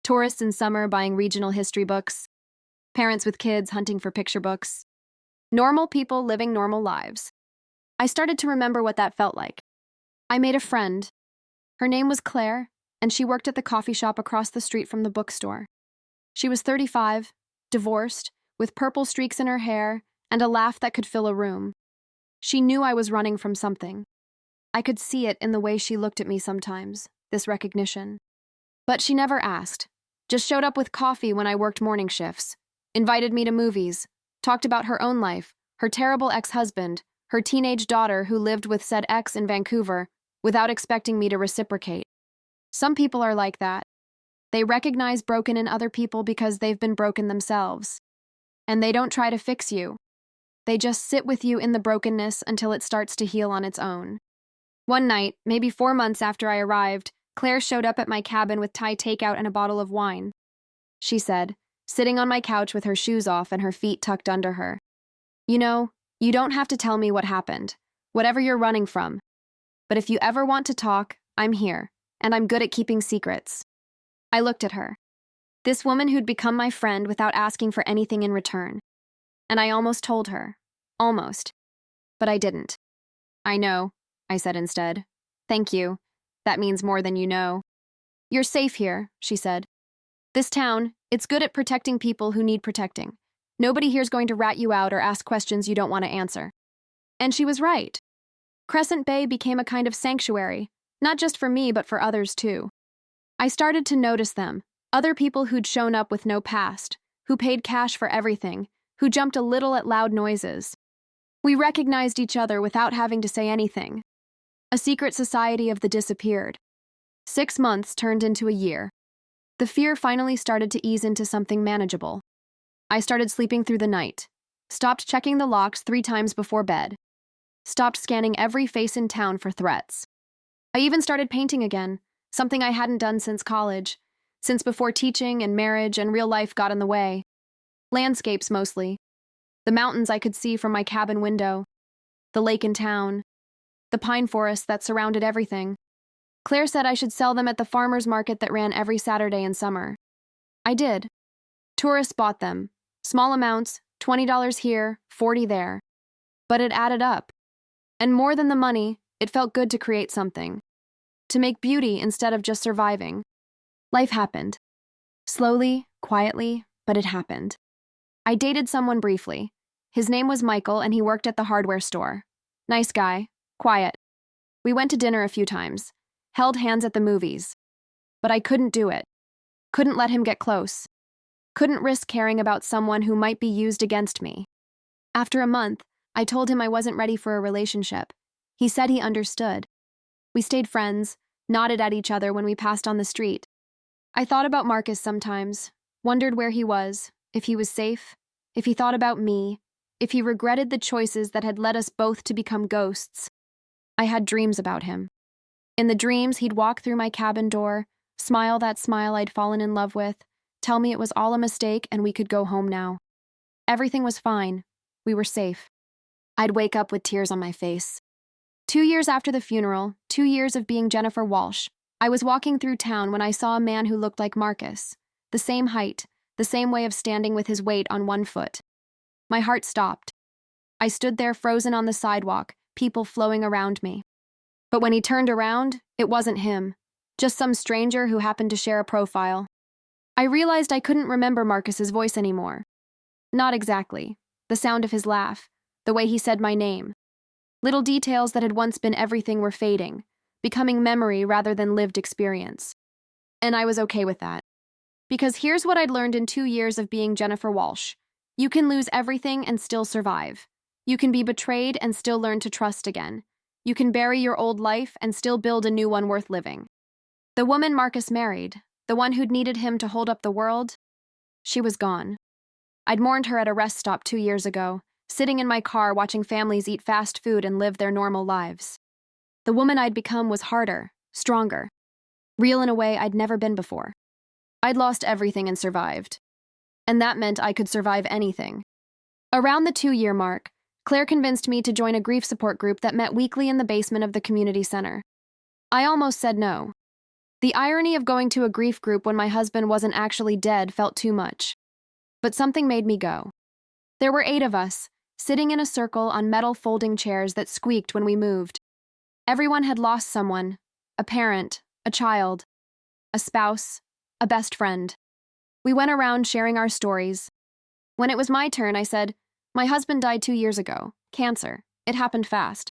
S1: Tourists in summer buying regional history books. Parents with kids hunting for picture books. Normal people living normal lives. I started to remember what that felt like. I made a friend. Her name was Claire, and she worked at the coffee shop across the street from the bookstore. She was 35, divorced, with purple streaks in her hair and a laugh that could fill a room. She knew I was running from something. I could see it in the way she looked at me sometimes, this recognition. But she never asked, just showed up with coffee when I worked morning shifts, invited me to movies, talked about her own life, her terrible ex-husband, her teenage daughter who lived with said ex in Vancouver, without expecting me to reciprocate. Some people are like that. They recognize broken in other people because they've been broken themselves. And they don't try to fix you. They just sit with you in the brokenness until it starts to heal on its own. One night, maybe 4 months after I arrived, Claire showed up at my cabin with Thai takeout and a bottle of wine. She said, sitting on my couch with her shoes off and her feet tucked under her. You know, you don't have to tell me what happened, whatever you're running from. But if you ever want to talk, I'm here, and I'm good at keeping secrets. I looked at her. This woman who'd become my friend without asking for anything in return. And I almost told her. Almost. But I didn't. I know, I said instead. Thank you. That means more than you know. You're safe here, she said. This town, it's good at protecting people who need protecting. Nobody here's going to rat you out or ask questions you don't want to answer. And she was right. Crescent Bay became a kind of sanctuary, not just for me, but for others too. I started to notice them, other people who'd shown up with no past, who paid cash for everything, who jumped a little at loud noises. We recognized each other without having to say anything. A secret society of the disappeared. 6 months turned into a year. The fear finally started to ease into something manageable. I started sleeping through the night, stopped checking the locks 3 times before bed, stopped scanning every face in town for threats. I even started painting again, something I hadn't done since college, since before teaching and marriage and real life got in the way. Landscapes mostly. The mountains I could see from my cabin window, the lake in town, the pine forest that surrounded everything. Claire said I should sell them at the farmer's market that ran every Saturday in summer. I did. Tourists bought them. Small amounts, $20 here, $40 there. But it added up. And more than the money, it felt good to create something. to make beauty instead of just surviving. Life happened. Slowly, quietly, but it happened. I dated someone briefly. His name was Michael, and he worked at the hardware store. Nice guy, quiet. We went to dinner a few times, held hands at the movies. But I couldn't do it. Couldn't let him get close. Couldn't risk caring about someone who might be used against me. After a month, I told him I wasn't ready for a relationship. He said he understood. We stayed friends, nodded at each other when we passed on the street. I thought about Marcus sometimes, wondered where he was, if he was safe, if he thought about me, if he regretted the choices that had led us both to become ghosts. I had dreams about him. In the dreams, he'd walk through my cabin door, smile that smile I'd fallen in love with, tell me it was all a mistake and we could go home now. Everything was fine. We were safe. I'd wake up with tears on my face. 2 years after the funeral, 2 years of being Jennifer Walsh, I was walking through town when I saw a man who looked like Marcus. The same height, the same way of standing with his weight on one foot. My heart stopped. I stood there frozen on the sidewalk, people flowing around me. But when he turned around, it wasn't him, just some stranger who happened to share a profile. I realized I couldn't remember Marcus's voice anymore. Not exactly. The sound of his laugh, the way he said my name. Little details that had once been everything were fading, becoming memory rather than lived experience. And I was okay with that. Because here's what I'd learned in 2 years of being Jennifer Walsh. You can lose everything and still survive. You can be betrayed and still learn to trust again. You can bury your old life and still build a new one worth living. The woman Marcus married, the one who'd needed him to hold up the world, she was gone. I'd mourned her at a rest stop 2 years ago, sitting in my car watching families eat fast food and live their normal lives. The woman I'd become was harder, stronger, real in a way I'd never been before. I'd lost everything and survived. And that meant I could survive anything. Around the 2-year mark, Claire convinced me to join a grief support group that met weekly in the basement of the community center. I almost said no. The irony of going to a grief group when my husband wasn't actually dead felt too much. But something made me go. There were 8 of us, sitting in a circle on metal folding chairs that squeaked when we moved. Everyone had lost someone, a parent, a child, a spouse, a best friend. We went around sharing our stories. When it was my turn, I said, "My husband died 2 years ago. Cancer. It happened fast."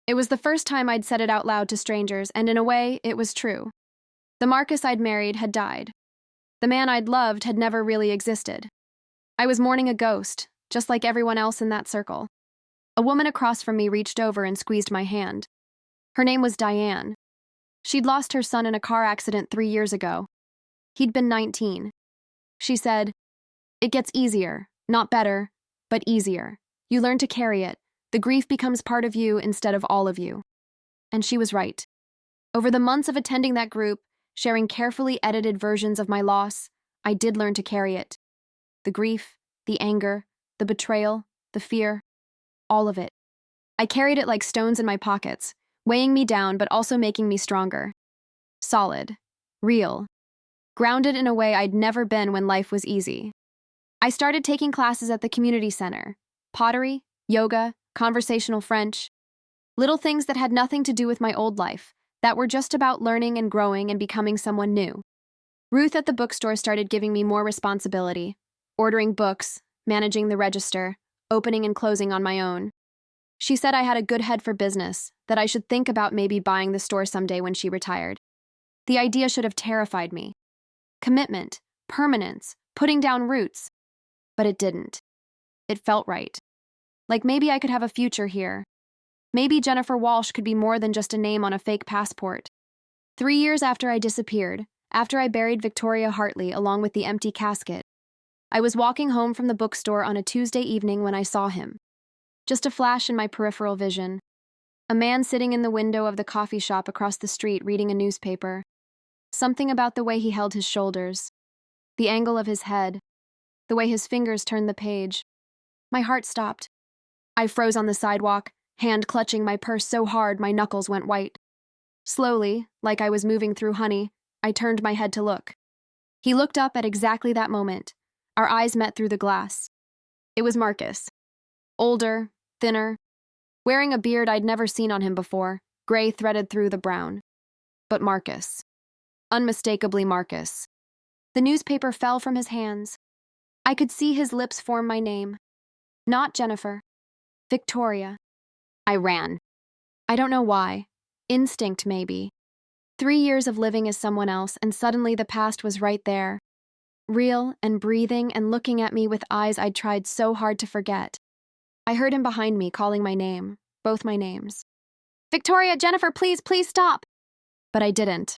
S1: It was the first time I'd said it out loud to strangers, and in a way, it was true. The Marcus I'd married had died. The man I'd loved had never really existed. I was mourning a ghost, just like everyone else in that circle. A woman across from me reached over and squeezed my hand. Her name was Diane. She'd lost her son in a car accident 3 years ago. He'd been 19. She said, "It gets easier, not better, but easier. You learn to carry it. The grief becomes part of you instead of all of you." And she was right. Over the months of attending that group, sharing carefully edited versions of my loss, I did learn to carry it. The grief, the anger, the betrayal, the fear, all of it. I carried it like stones in my pockets, weighing me down but also making me stronger. Solid. Real. Grounded in a way I'd never been when life was easy. I started taking classes at the community center. Pottery, yoga, conversational French. Little things that had nothing to do with my old life, that were just about learning and growing and becoming someone new. Ruth at the bookstore started giving me more responsibility, ordering books, managing the register, opening and closing on my own. She said I had a good head for business, that I should think about maybe buying the store someday when she retired. The idea should have terrified me. Commitment, permanence, putting down roots. But it didn't. It felt right. Like maybe I could have a future here. Maybe Jennifer Walsh could be more than just a name on a fake passport. 3 years after I disappeared, after I buried Victoria Hartley along with the empty casket, I was walking home from the bookstore on a Tuesday evening when I saw him. Just a flash in my peripheral vision. A man sitting in the window of the coffee shop across the street reading a newspaper. Something about the way he held his shoulders, the angle of his head, the way his fingers turned the page. My heart stopped. I froze on the sidewalk, hand clutching my purse so hard my knuckles went white. Slowly, like I was moving through honey, I turned my head to look. He looked up at exactly that moment. Our eyes met through the glass. It was Marcus. Older, thinner, wearing a beard I'd never seen on him before, gray threaded through the brown. But Marcus. Unmistakably Marcus. The newspaper fell from his hands. I could see his lips form my name. Not Jennifer. Victoria. I ran. I don't know why. Instinct, maybe. 3 years of living as someone else, and suddenly the past was right there. Real and breathing and looking at me with eyes I'd tried so hard to forget. I heard him behind me calling my name, both my names. Victoria, Jennifer, please, please stop! But I didn't.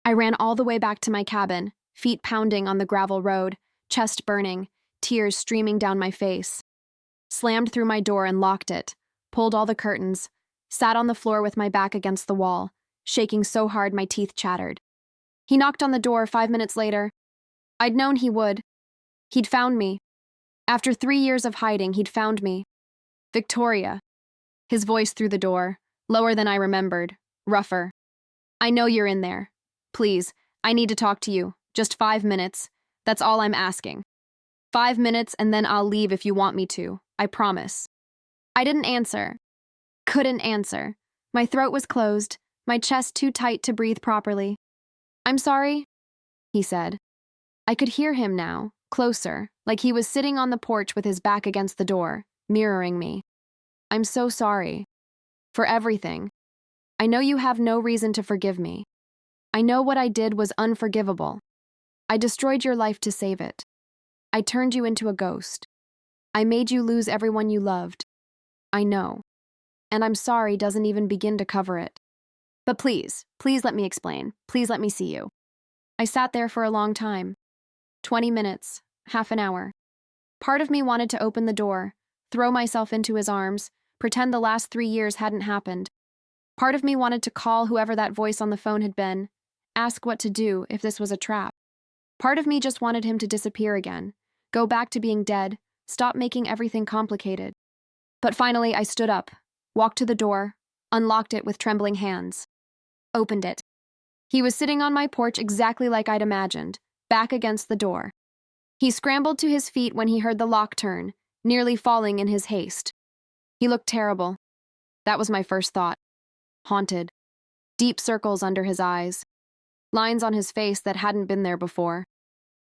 S1: I ran all the way back to my cabin, feet pounding on the gravel road, chest burning, tears streaming down my face. Slammed through my door and locked it, pulled all the curtains, sat on the floor with my back against the wall, shaking so hard my teeth chattered. He knocked on the door 5 minutes later. I'd known he would. He'd found me. After 3 years of hiding, he'd found me. Victoria. His voice through the door, lower than I remembered, rougher. I know you're in there. Please, I need to talk to you. Just 5 minutes. That's all I'm asking. 5 minutes and then I'll leave if you want me to. I promise. I didn't answer. Couldn't answer. My throat was closed, my chest too tight to breathe properly. I'm sorry, he said. I could hear him now, closer, like he was sitting on the porch with his back against the door, mirroring me. I'm so sorry. For everything. I know you have no reason to forgive me. I know what I did was unforgivable. I destroyed your life to save it. I turned you into a ghost. I made you lose everyone you loved. I know. And I'm sorry doesn't even begin to cover it. But please, please let me explain. Please let me see you. I sat there for a long time. 20 minutes, half an hour. Part of me wanted to open the door, throw myself into his arms, pretend the last 3 years hadn't happened. Part of me wanted to call whoever that voice on the phone had been, ask what to do if this was a trap. Part of me just wanted him to disappear again, go back to being dead, stop making everything complicated. But finally I stood up, walked to the door, unlocked it with trembling hands. Opened it. He was sitting on my porch exactly like I'd imagined, back against the door. He scrambled to his feet when he heard the lock turn, nearly falling in his haste. He looked terrible. That was my first thought. Haunted. Deep circles under his eyes. Lines on his face that hadn't been there before.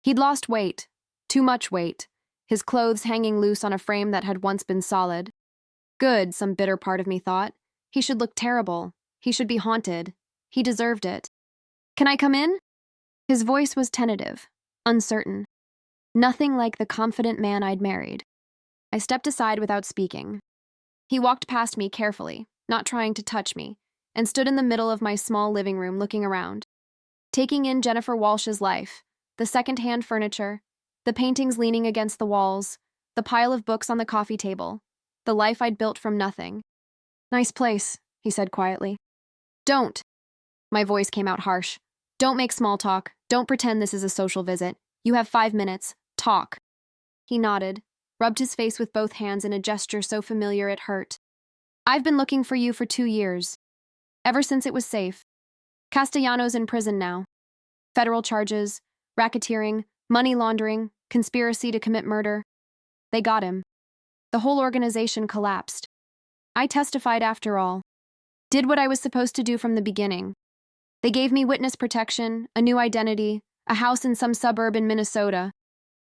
S1: He'd lost weight. Too much weight. His clothes hanging loose on a frame that had once been solid. Good, some bitter part of me thought. He should look terrible. He should be haunted. He deserved it. Can I come in? His voice was tentative, uncertain. Nothing like the confident man I'd married. I stepped aside without speaking. He walked past me carefully, not trying to touch me, and stood in the middle of my small living room looking around, taking in Jennifer Walsh's life, the second-hand furniture, the paintings leaning against the walls, the pile of books on the coffee table, the life I'd built from nothing. Nice place, he said quietly. Don't. My voice came out harsh. Don't make small talk. Don't pretend this is a social visit. You have 5 minutes. Talk. He nodded, rubbed his face with both hands in a gesture so familiar it hurt. I've been looking for you for 2 years. Ever since it was safe. Castellanos in prison now. Federal charges, racketeering, money laundering, conspiracy to commit murder. They got him. The whole organization collapsed. I testified after all. Did what I was supposed to do from the beginning. They gave me witness protection, a new identity, a house in some suburb in Minnesota.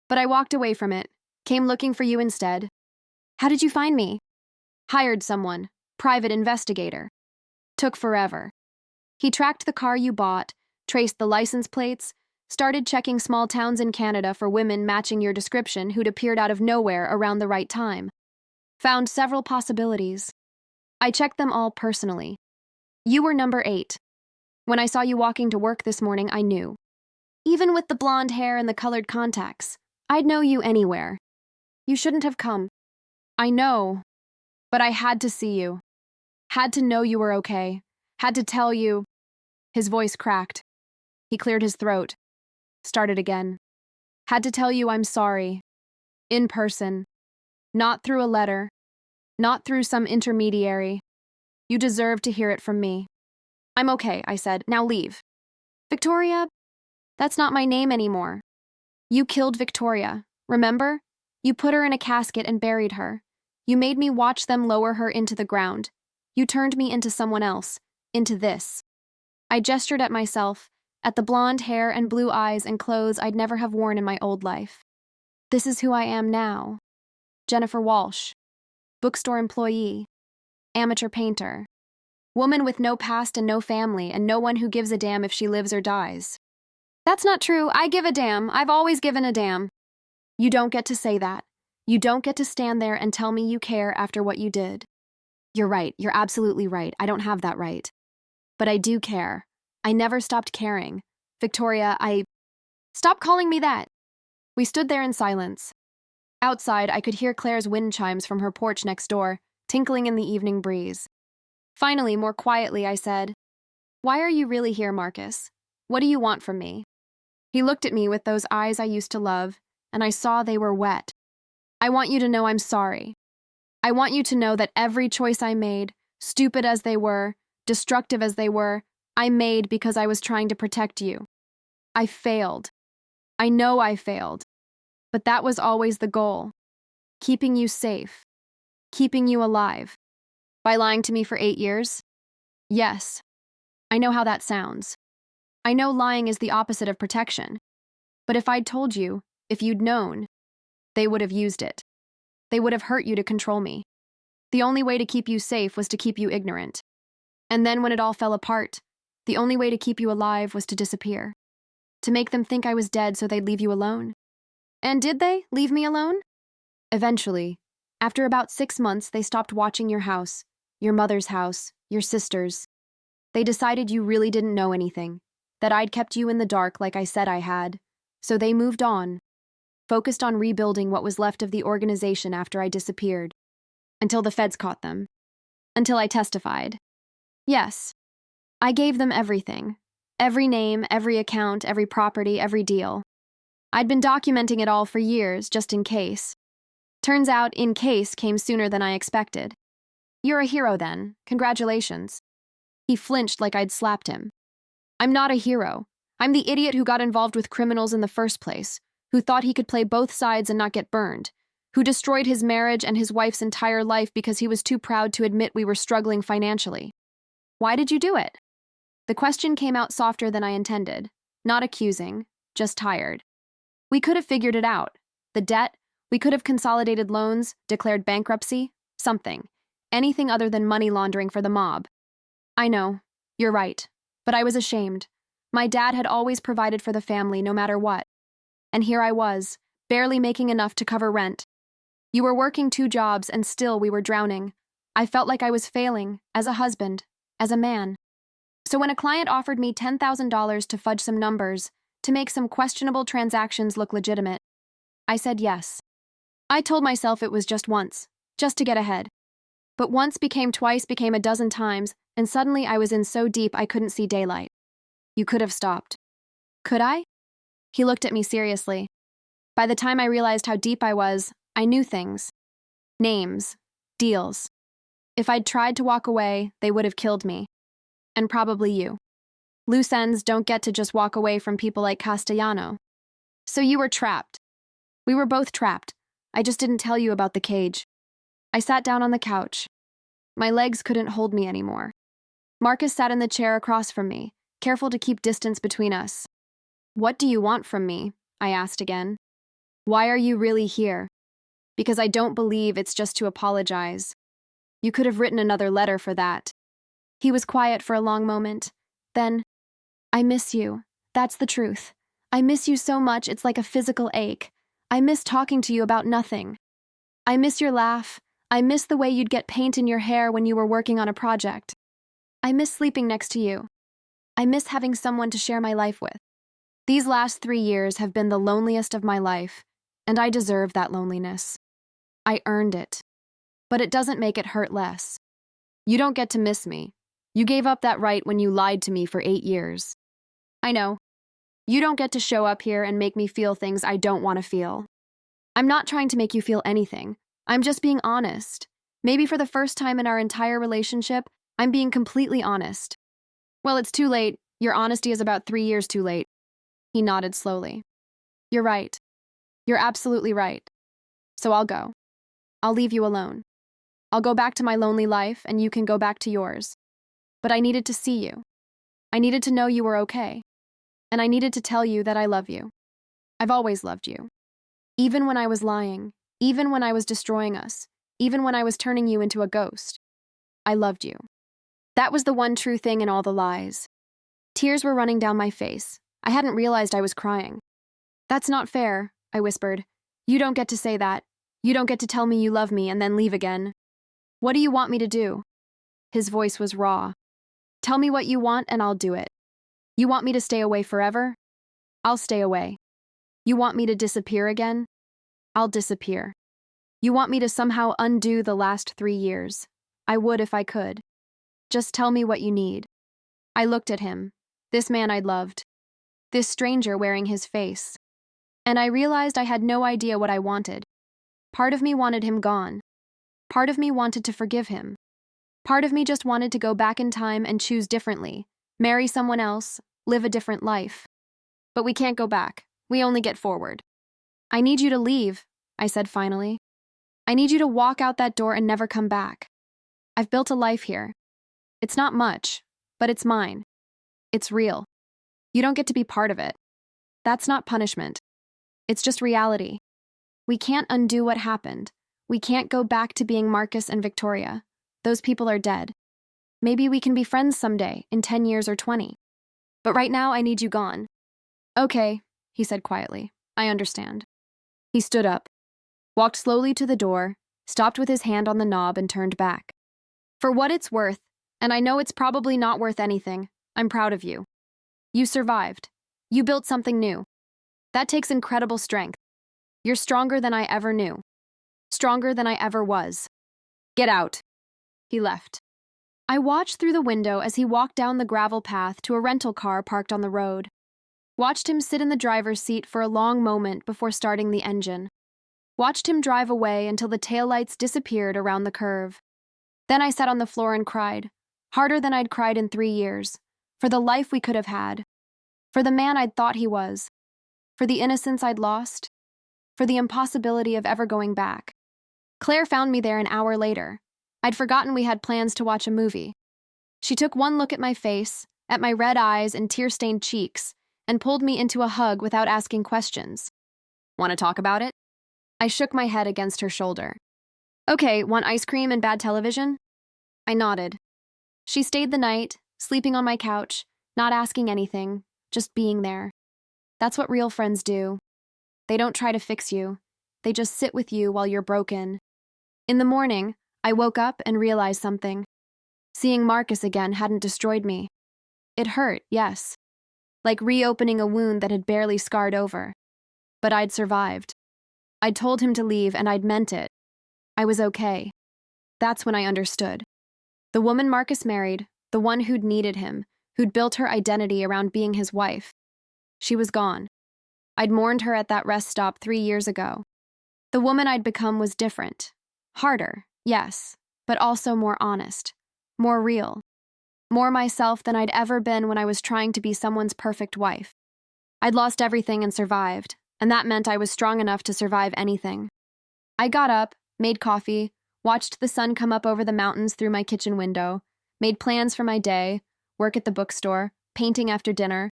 S1: But I walked away from it, came looking for you instead. How did you find me? Hired someone, private investigator. Took forever. He tracked the car you bought, traced the license plates, started checking small towns in Canada for women matching your description who'd appeared out of nowhere around the right time. Found several possibilities. I checked them all personally. You were number 8. When I saw you walking to work this morning, I knew. Even with the blonde hair and the colored contacts, I'd know you anywhere. You shouldn't have come. I know, but I had to see you. Had to know you were okay. Had to tell you. His voice cracked. He cleared his throat. Started again. Had to tell you I'm sorry. In person. Not through a letter. Not through some intermediary. You deserve to hear it from me. I'm okay, I said. Now leave. Victoria? That's not my name anymore. You killed Victoria, remember? You put her in a casket and buried her. You made me watch them lower her into the ground. You turned me into someone else. Into this. I gestured at myself, at the blonde hair and blue eyes and clothes I'd never have worn in my old life. This is who I am now. Jennifer Walsh, bookstore employee, amateur painter, woman with no past and no family and no one who gives a damn if she lives or dies. That's not true. I give a damn. I've always given a damn. You don't get to say that. You don't get to stand there and tell me you care after what you did. You're right. You're absolutely right. I don't have that right. But I do care. I never stopped caring. Victoria, Stop calling me that! We stood there in silence. Outside, I could hear Claire's wind chimes from her porch next door, tinkling in the evening breeze. Finally, more quietly, I said, "Why are you really here, Marcus? What do you want from me?" He looked at me with those eyes I used to love, and I saw they were wet. "I want you to know I'm sorry. I want you to know that every choice I made, stupid as they were, destructive as they were, I made because I was trying to protect you. I failed. I know I failed. But that was always the goal. Keeping you safe. Keeping you alive. By lying to me for 8 years? Yes. I know how that sounds. I know lying is the opposite of protection. But if I'd told you, if you'd known, they would have used it. They would have hurt you to control me. The only way to keep you safe was to keep you ignorant. And then when it all fell apart, the only way to keep you alive was to disappear. To make them think I was dead so they'd leave you alone. And did they leave me alone? Eventually, after about 6 months, they stopped watching your house, your mother's house, your sister's. They decided you really didn't know anything, that I'd kept you in the dark like I said I had. So they moved on, focused on rebuilding what was left of the organization after I disappeared. Until the feds caught them. Until I testified. Yes, I gave them everything. Every name, every account, every property, every deal. I'd been documenting it all for years, just in case. Turns out, in case came sooner than I expected. You're a hero then. Congratulations. He flinched like I'd slapped him. I'm not a hero. I'm the idiot who got involved with criminals in the first place, who thought he could play both sides and not get burned, who destroyed his marriage and his wife's entire life because he was too proud to admit we were struggling financially. Why did you do it? The question came out softer than I intended, not accusing, just tired. We could have figured it out. The debt, we could have consolidated loans, declared bankruptcy, something. Anything other than money laundering for the mob. I know, you're right, but I was ashamed. My dad had always provided for the family no matter what. And here I was, barely making enough to cover rent. You were working 2 jobs and still we were drowning. I felt like I was failing, as a husband, as a man. So when a client offered me $10,000 to fudge some numbers, to make some questionable transactions look legitimate, I said yes. I told myself it was just once, just to get ahead. But once became twice, became a dozen times, and suddenly I was in so deep I couldn't see daylight. You could have stopped. Could I? He looked at me seriously. By the time I realized how deep I was, I knew things. Names. Deals. If I'd tried to walk away, they would have killed me. And probably you. Loose ends don't get to just walk away from people like Castellano. So you were trapped. We were both trapped. I just didn't tell you about the cage. I sat down on the couch. My legs couldn't hold me anymore. Marcus sat in the chair across from me, careful to keep distance between us. What do you want from me? I asked again. Why are you really here? Because I don't believe it's just to apologize. You could have written another letter for that. He was quiet for a long moment. Then, I miss you. That's the truth. I miss you so much it's like a physical ache. I miss talking to you about nothing. I miss your laugh. I miss the way you'd get paint in your hair when you were working on a project. I miss sleeping next to you. I miss having someone to share my life with. These last 3 years have been the loneliest of my life, and I deserve that loneliness. I earned it. But it doesn't make it hurt less. You don't get to miss me. You gave up that right when you lied to me for 8 years. I know. You don't get to show up here and make me feel things I don't want to feel. I'm not trying to make you feel anything. I'm just being honest. Maybe for the first time in our entire relationship, I'm being completely honest. Well, it's too late. Your honesty is about 3 years too late. He nodded slowly. You're right. You're absolutely right. So I'll go. I'll leave you alone. I'll go back to my lonely life and you can go back to yours. But I needed to see you. I needed to know you were okay. And I needed to tell you that I love you. I've always loved you. Even when I was lying, even when I was destroying us, even when I was turning you into a ghost. I loved you. That was the one true thing in all the lies. Tears were running down my face. I hadn't realized I was crying. That's not fair, I whispered. You don't get to say that. You don't get to tell me you love me and then leave again. What do you want me to do? His voice was raw. Tell me what you want and I'll do it. You want me to stay away forever? I'll stay away. You want me to disappear again? I'll disappear. You want me to somehow undo the last 3 years? I would if I could. Just tell me what you need. I looked at him, this man I'd loved, this stranger wearing his face, and I realized I had no idea what I wanted. Part of me wanted him gone. Part of me wanted to forgive him. Part of me just wanted to go back in time and choose differently, marry someone else, live a different life. But we can't go back. We only get forward. I need you to leave, I said finally. I need you to walk out that door and never come back. I've built a life here. It's not much, but it's mine. It's real. You don't get to be part of it. That's not punishment. It's just reality. We can't undo what happened. We can't go back to being Marcus and Victoria. Those people are dead. Maybe we can be friends someday, in 10 years or 20. But right now, I need you gone. Okay, he said quietly. I understand. He stood up, walked slowly to the door, stopped with his hand on the knob and turned back. For what it's worth, and I know it's probably not worth anything, I'm proud of you. You survived. You built something new. That takes incredible strength. You're stronger than I ever knew. Stronger than I ever was. Get out. He left. I watched through the window as he walked down the gravel path to a rental car parked on the road. Watched him sit in the driver's seat for a long moment before starting the engine. Watched him drive away until the taillights disappeared around the curve. Then I sat on the floor and cried, harder than I'd cried in 3 years, for the life we could have had, for the man I'd thought he was, for the innocence I'd lost, for the impossibility of ever going back. Claire found me there an hour later. I'd forgotten we had plans to watch a movie. She took one look at my face, at my red eyes and tear-stained cheeks, and pulled me into a hug without asking questions. Want to talk about it? I shook my head against her shoulder. Okay, want ice cream and bad television? I nodded. She stayed the night, sleeping on my couch, not asking anything, just being there. That's what real friends do. They don't try to fix you. They just sit with you while you're broken. In the morning, I woke up and realized something. Seeing Marcus again hadn't destroyed me. It hurt, yes. Like reopening a wound that had barely scarred over. But I'd survived. I'd told him to leave and I'd meant it. I was okay. That's when I understood. The woman Marcus married, the one who'd needed him, who'd built her identity around being his wife. She was gone. I'd mourned her at that rest stop 3 years ago. The woman I'd become was different. Harder, yes, but also more honest, more real. More myself than I'd ever been when I was trying to be someone's perfect wife. I'd lost everything and survived, and that meant I was strong enough to survive anything. I got up, made coffee, watched the sun come up over the mountains through my kitchen window, made plans for my day, work at the bookstore, painting after dinner,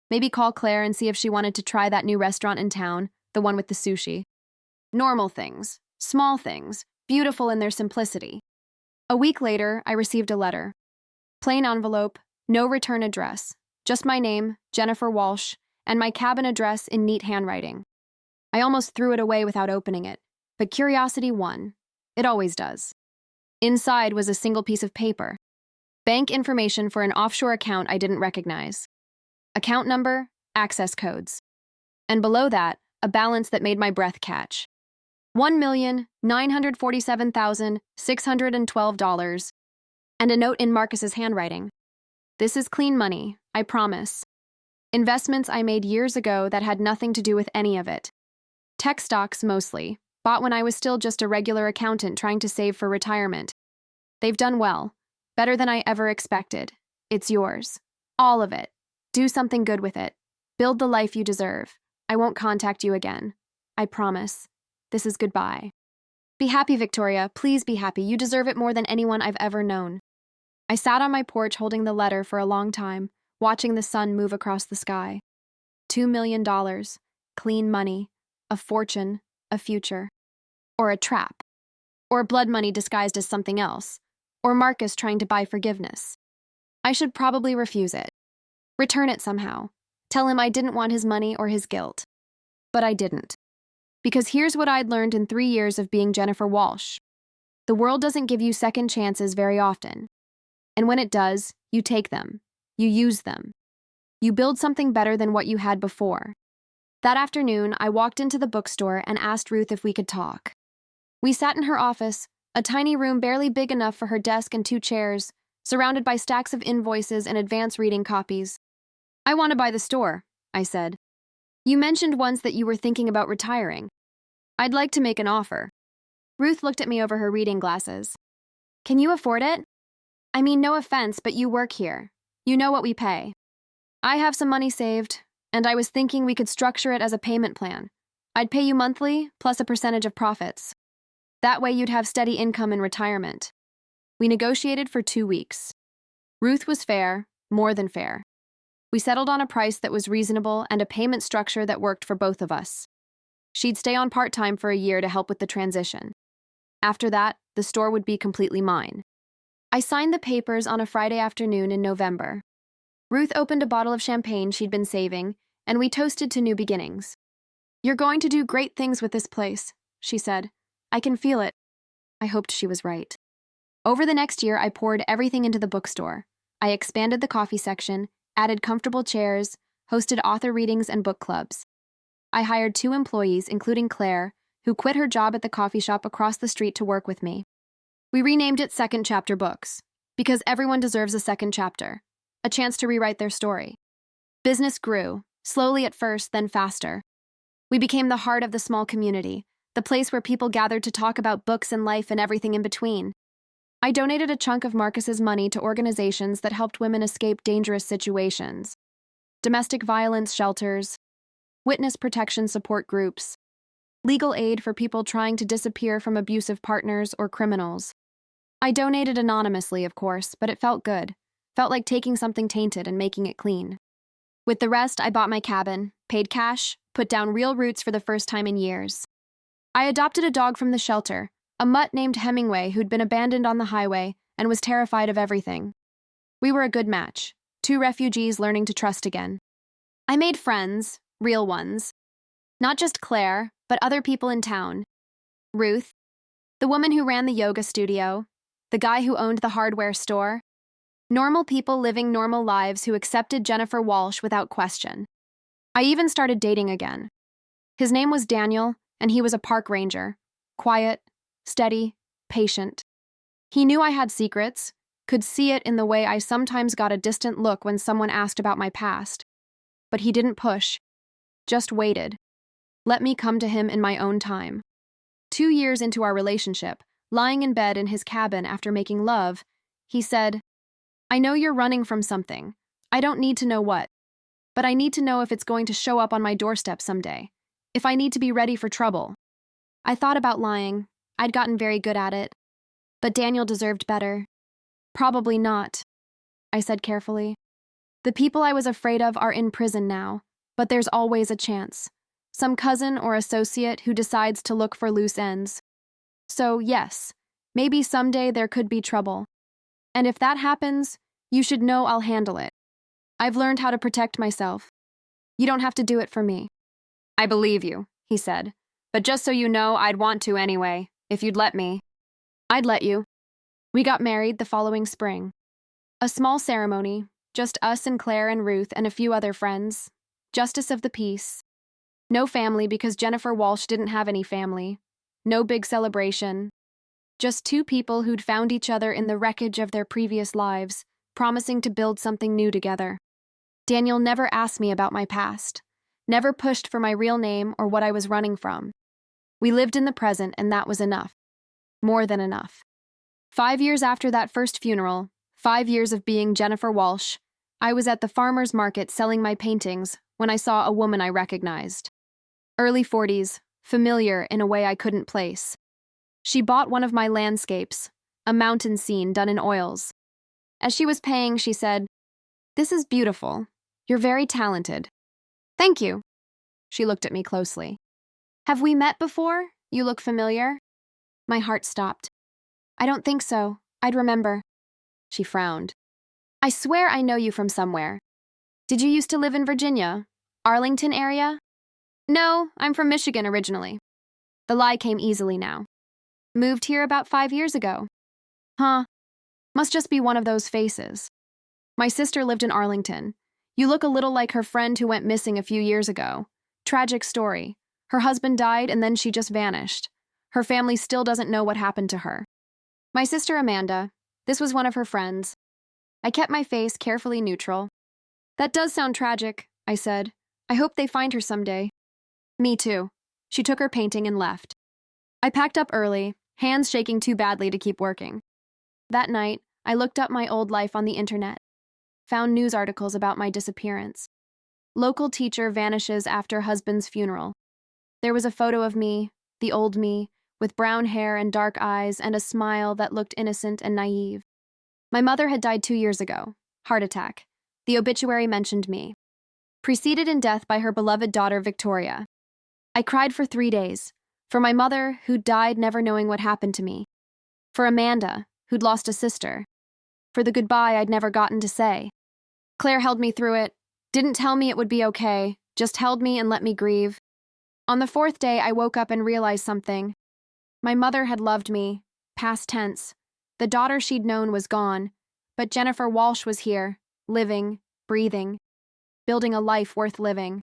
S1: maybe call Claire and see if she wanted to try that new restaurant in town, the one with the sushi. Normal things, small things, beautiful in their simplicity. A week later, I received a letter. Plain envelope, no return address, just my name, Jennifer Walsh, and my cabin address in neat handwriting. I almost threw it away without opening it, but curiosity won. It always does. Inside was a single piece of paper. Bank information for an offshore account I didn't recognize. Account number, access codes. And below that, a balance that made my breath catch. $1,947,612, and a note in Marcus's handwriting. This is clean money, I promise. Investments I made years ago that had nothing to do with any of it. Tech stocks mostly, bought when I was still just a regular accountant trying to save for retirement. They've done well, better than I ever expected. It's yours. All of it. Do something good with it. Build the life you deserve. I won't contact you again. I promise. This is goodbye. Be happy, Victoria. Please be happy. You deserve it more than anyone I've ever known. I sat on my porch holding the letter for a long time, watching the sun move across the sky. $2 million, clean money, a fortune, a future. Or a trap. Or blood money disguised as something else. Or Marcus trying to buy forgiveness. I should probably refuse it. Return it somehow. Tell him I didn't want his money or his guilt. But I didn't. Because here's what I'd learned in 3 years of being Jennifer Walsh. The world doesn't give you second chances very often. And when it does, you take them. You use them. You build something better than what you had before. That afternoon, I walked into the bookstore and asked Ruth if we could talk. We sat in her office, a tiny room barely big enough for her desk and 2 chairs, surrounded by stacks of invoices and advance reading copies. "I want to buy the store," I said. "You mentioned once that you were thinking about retiring. I'd like to make an offer." Ruth looked at me over her reading glasses. "Can you afford it? I mean, no offense, but you work here. You know what we pay. I have some money saved, and I was thinking we could structure it as a payment plan. I'd pay you monthly, plus a percentage of profits. That way you'd have steady income in retirement." We negotiated for 2 weeks. Ruth was fair, more than fair. We settled on a price that was reasonable and a payment structure that worked for both of us. She'd stay on part-time for a year to help with the transition. After that, the store would be completely mine. I signed the papers on a Friday afternoon in November. Ruth opened a bottle of champagne she'd been saving, and we toasted to new beginnings. "You're going to do great things with this place," she said. "I can feel it." I hoped she was right. Over the next year, I poured everything into the bookstore. I expanded the coffee section, added comfortable chairs, hosted author readings and book clubs. I hired 2 employees, including Claire, who quit her job at the coffee shop across the street to work with me. We renamed it Second Chapter Books, because everyone deserves a second chapter, a chance to rewrite their story. Business grew, slowly at first, then faster. We became the heart of the small community, the place where people gathered to talk about books and life and everything in between. I donated a chunk of Marcus's money to organizations that helped women escape dangerous situations. Domestic violence shelters, witness protection support groups, legal aid for people trying to disappear from abusive partners or criminals. I donated anonymously, of course, but it felt good. Felt like taking something tainted and making it clean. With the rest, I bought my cabin, paid cash, put down real roots for the first time in years. I adopted a dog from the shelter, a mutt named Hemingway who'd been abandoned on the highway and was terrified of everything. We were a good match, 2 refugees learning to trust again. I made friends, real ones. Not just Claire, but other people in town. Ruth, the woman who ran the yoga studio, the guy who owned the hardware store. Normal people living normal lives who accepted Jennifer Walsh without question. I even started dating again. His name was Daniel, and he was a park ranger. Quiet, steady, patient. He knew I had secrets, could see it in the way I sometimes got a distant look when someone asked about my past. But he didn't push, just waited. Let me come to him in my own time. 2 years into our relationship, lying in bed in his cabin after making love, he said, "I know you're running from something. I don't need to know what. But I need to know if it's going to show up on my doorstep someday. If I need to be ready for trouble." I thought about lying. I'd gotten very good at it. But Daniel deserved better. "Probably not," I said carefully. "The people I was afraid of are in prison now, but there's always a chance. Some cousin or associate who decides to look for loose ends. So, yes, maybe someday there could be trouble. And if that happens, you should know I'll handle it. I've learned how to protect myself. You don't have to do it for me." "I believe you," he said. "But just so you know, I'd want to anyway, if you'd let me." I'd let you. We got married the following spring. A small ceremony, just us and Claire and Ruth and a few other friends. Justice of the peace. No family because Jennifer Walsh didn't have any family. No big celebration. Just 2 people who'd found each other in the wreckage of their previous lives, promising to build something new together. Daniel never asked me about my past, never pushed for my real name or what I was running from. We lived in the present, and that was enough. More than enough. 5 years after that first funeral, 5 years of being Jennifer Walsh, I was at the farmer's market selling my paintings when I saw a woman I recognized. Early 40s, familiar in a way I couldn't place. She bought one of my landscapes, a mountain scene done in oils. As she was paying, she said, This is beautiful. You're very talented. Thank you. She looked at me closely. Have we met before? You look familiar. My heart stopped. I don't think so. I'd remember. She frowned. I swear I know you from somewhere. Did you used to live in Virginia? Arlington area? No, I'm from Michigan originally. The lie came easily now. Moved here about 5 years ago. Huh. Must just be one of those faces. My sister lived in Arlington. You look a little like her friend who went missing a few years ago. Tragic story. Her husband died and then she just vanished. Her family still doesn't know what happened to her. My sister Amanda. This was one of her friends. I kept my face carefully neutral. That does sound tragic, I said. I hope they find her someday. Me too. She took her painting and left. I packed up early, hands shaking too badly to keep working. That night, I looked up my old life on the internet. Found news articles about my disappearance. Local teacher vanishes after husband's funeral. There was a photo of me, the old me, with brown hair and dark eyes and a smile that looked innocent and naive. My mother had died 2 years ago. Heart attack. The obituary mentioned me. Preceded in death by her beloved daughter, Victoria. I cried for 3 days. For my mother, who died never knowing what happened to me. For Amanda, who'd lost a sister. For the goodbye I'd never gotten to say. Claire held me through it, didn't tell me it would be okay, just held me and let me grieve. On the 4th day, I woke up and realized something. My mother had loved me, past tense. The daughter she'd known was gone, but Jennifer Walsh was here, living, breathing, building a life worth living.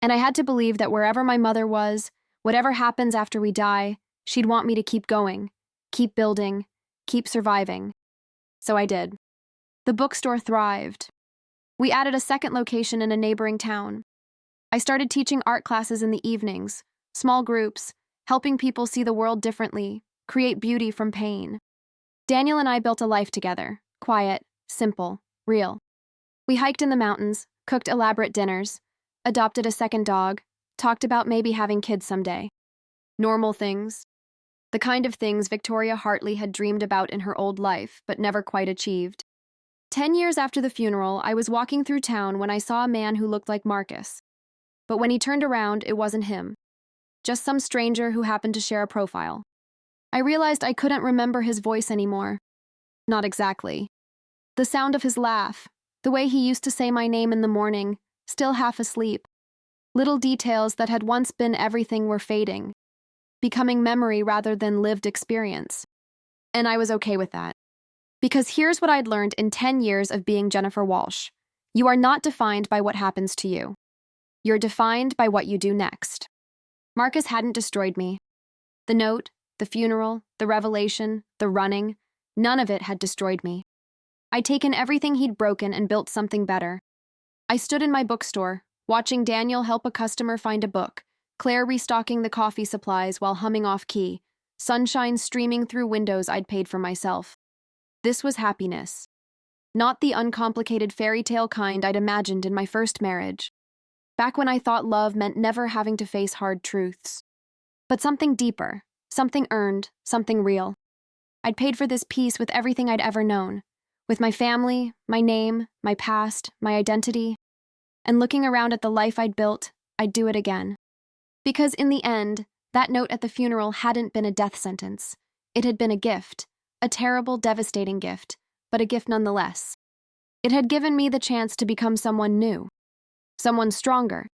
S1: And I had to believe that wherever my mother was, whatever happens after we die, she'd want me to keep going, keep building, keep surviving. So I did. The bookstore thrived. We added a second location in a neighboring town. I started teaching art classes in the evenings, small groups, helping people see the world differently, create beauty from pain. Daniel and I built a life together, quiet, simple, real. We hiked in the mountains, cooked elaborate dinners, adopted a second dog, talked about maybe having kids someday. Normal things. The kind of things Victoria Hartley had dreamed about in her old life, but never quite achieved. 10 years after the funeral, I was walking through town when I saw a man who looked like Marcus. But when he turned around, it wasn't him. Just some stranger who happened to share a profile. I realized I couldn't remember his voice anymore. Not exactly. The sound of his laugh, the way he used to say my name in the morning, still half asleep. Little details that had once been everything were fading, becoming memory rather than lived experience. And I was okay with that. Because here's what I'd learned in 10 years of being Jennifer Walsh. You are not defined by what happens to you. You're defined by what you do next. Marcus hadn't destroyed me. The note, the funeral, the revelation, the running, none of it had destroyed me. I'd taken everything he'd broken and built something better. I stood in my bookstore, watching Daniel help a customer find a book, Claire restocking the coffee supplies while humming off key, sunshine streaming through windows I'd paid for myself. This was happiness. Not the uncomplicated fairy tale kind I'd imagined in my first marriage. Back when I thought love meant never having to face hard truths. But something deeper, something earned, something real. I'd paid for this peace with everything I'd ever known. With my family, my name, my past, my identity. And looking around at the life I'd built, I'd do it again. Because in the end, that note at the funeral hadn't been a death sentence. It had been a gift. A terrible, devastating gift, but a gift nonetheless. It had given me the chance to become someone new. Someone stronger.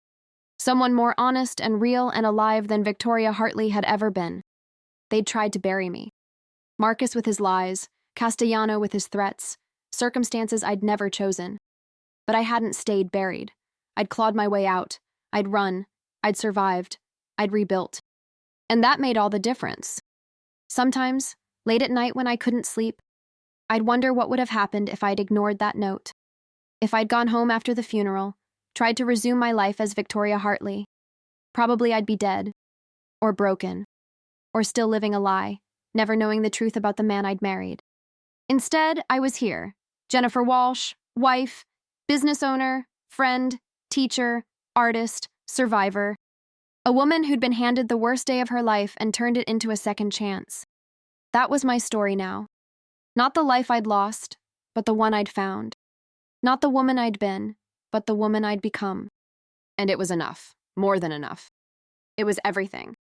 S1: Someone more honest and real and alive than Victoria Hartley had ever been. They'd tried to bury me. Marcus with his lies, Castellano with his threats, circumstances I'd never chosen. But I hadn't stayed buried. I'd clawed my way out. I'd run. I'd survived. I'd rebuilt. And that made all the difference. Sometimes, late at night when I couldn't sleep, I'd wonder what would have happened if I'd ignored that note. If I'd gone home after the funeral, tried to resume my life as Victoria Hartley. Probably I'd be dead. Or broken. Or still living a lie, never knowing the truth about the man I'd married. Instead, I was here. Jennifer Walsh, wife, business owner, friend, teacher, artist, survivor. A woman who'd been handed the worst day of her life and turned it into a second chance. That was my story now. Not the life I'd lost, but the one I'd found. Not the woman I'd been, but the woman I'd become. And it was enough. More than enough. It was everything.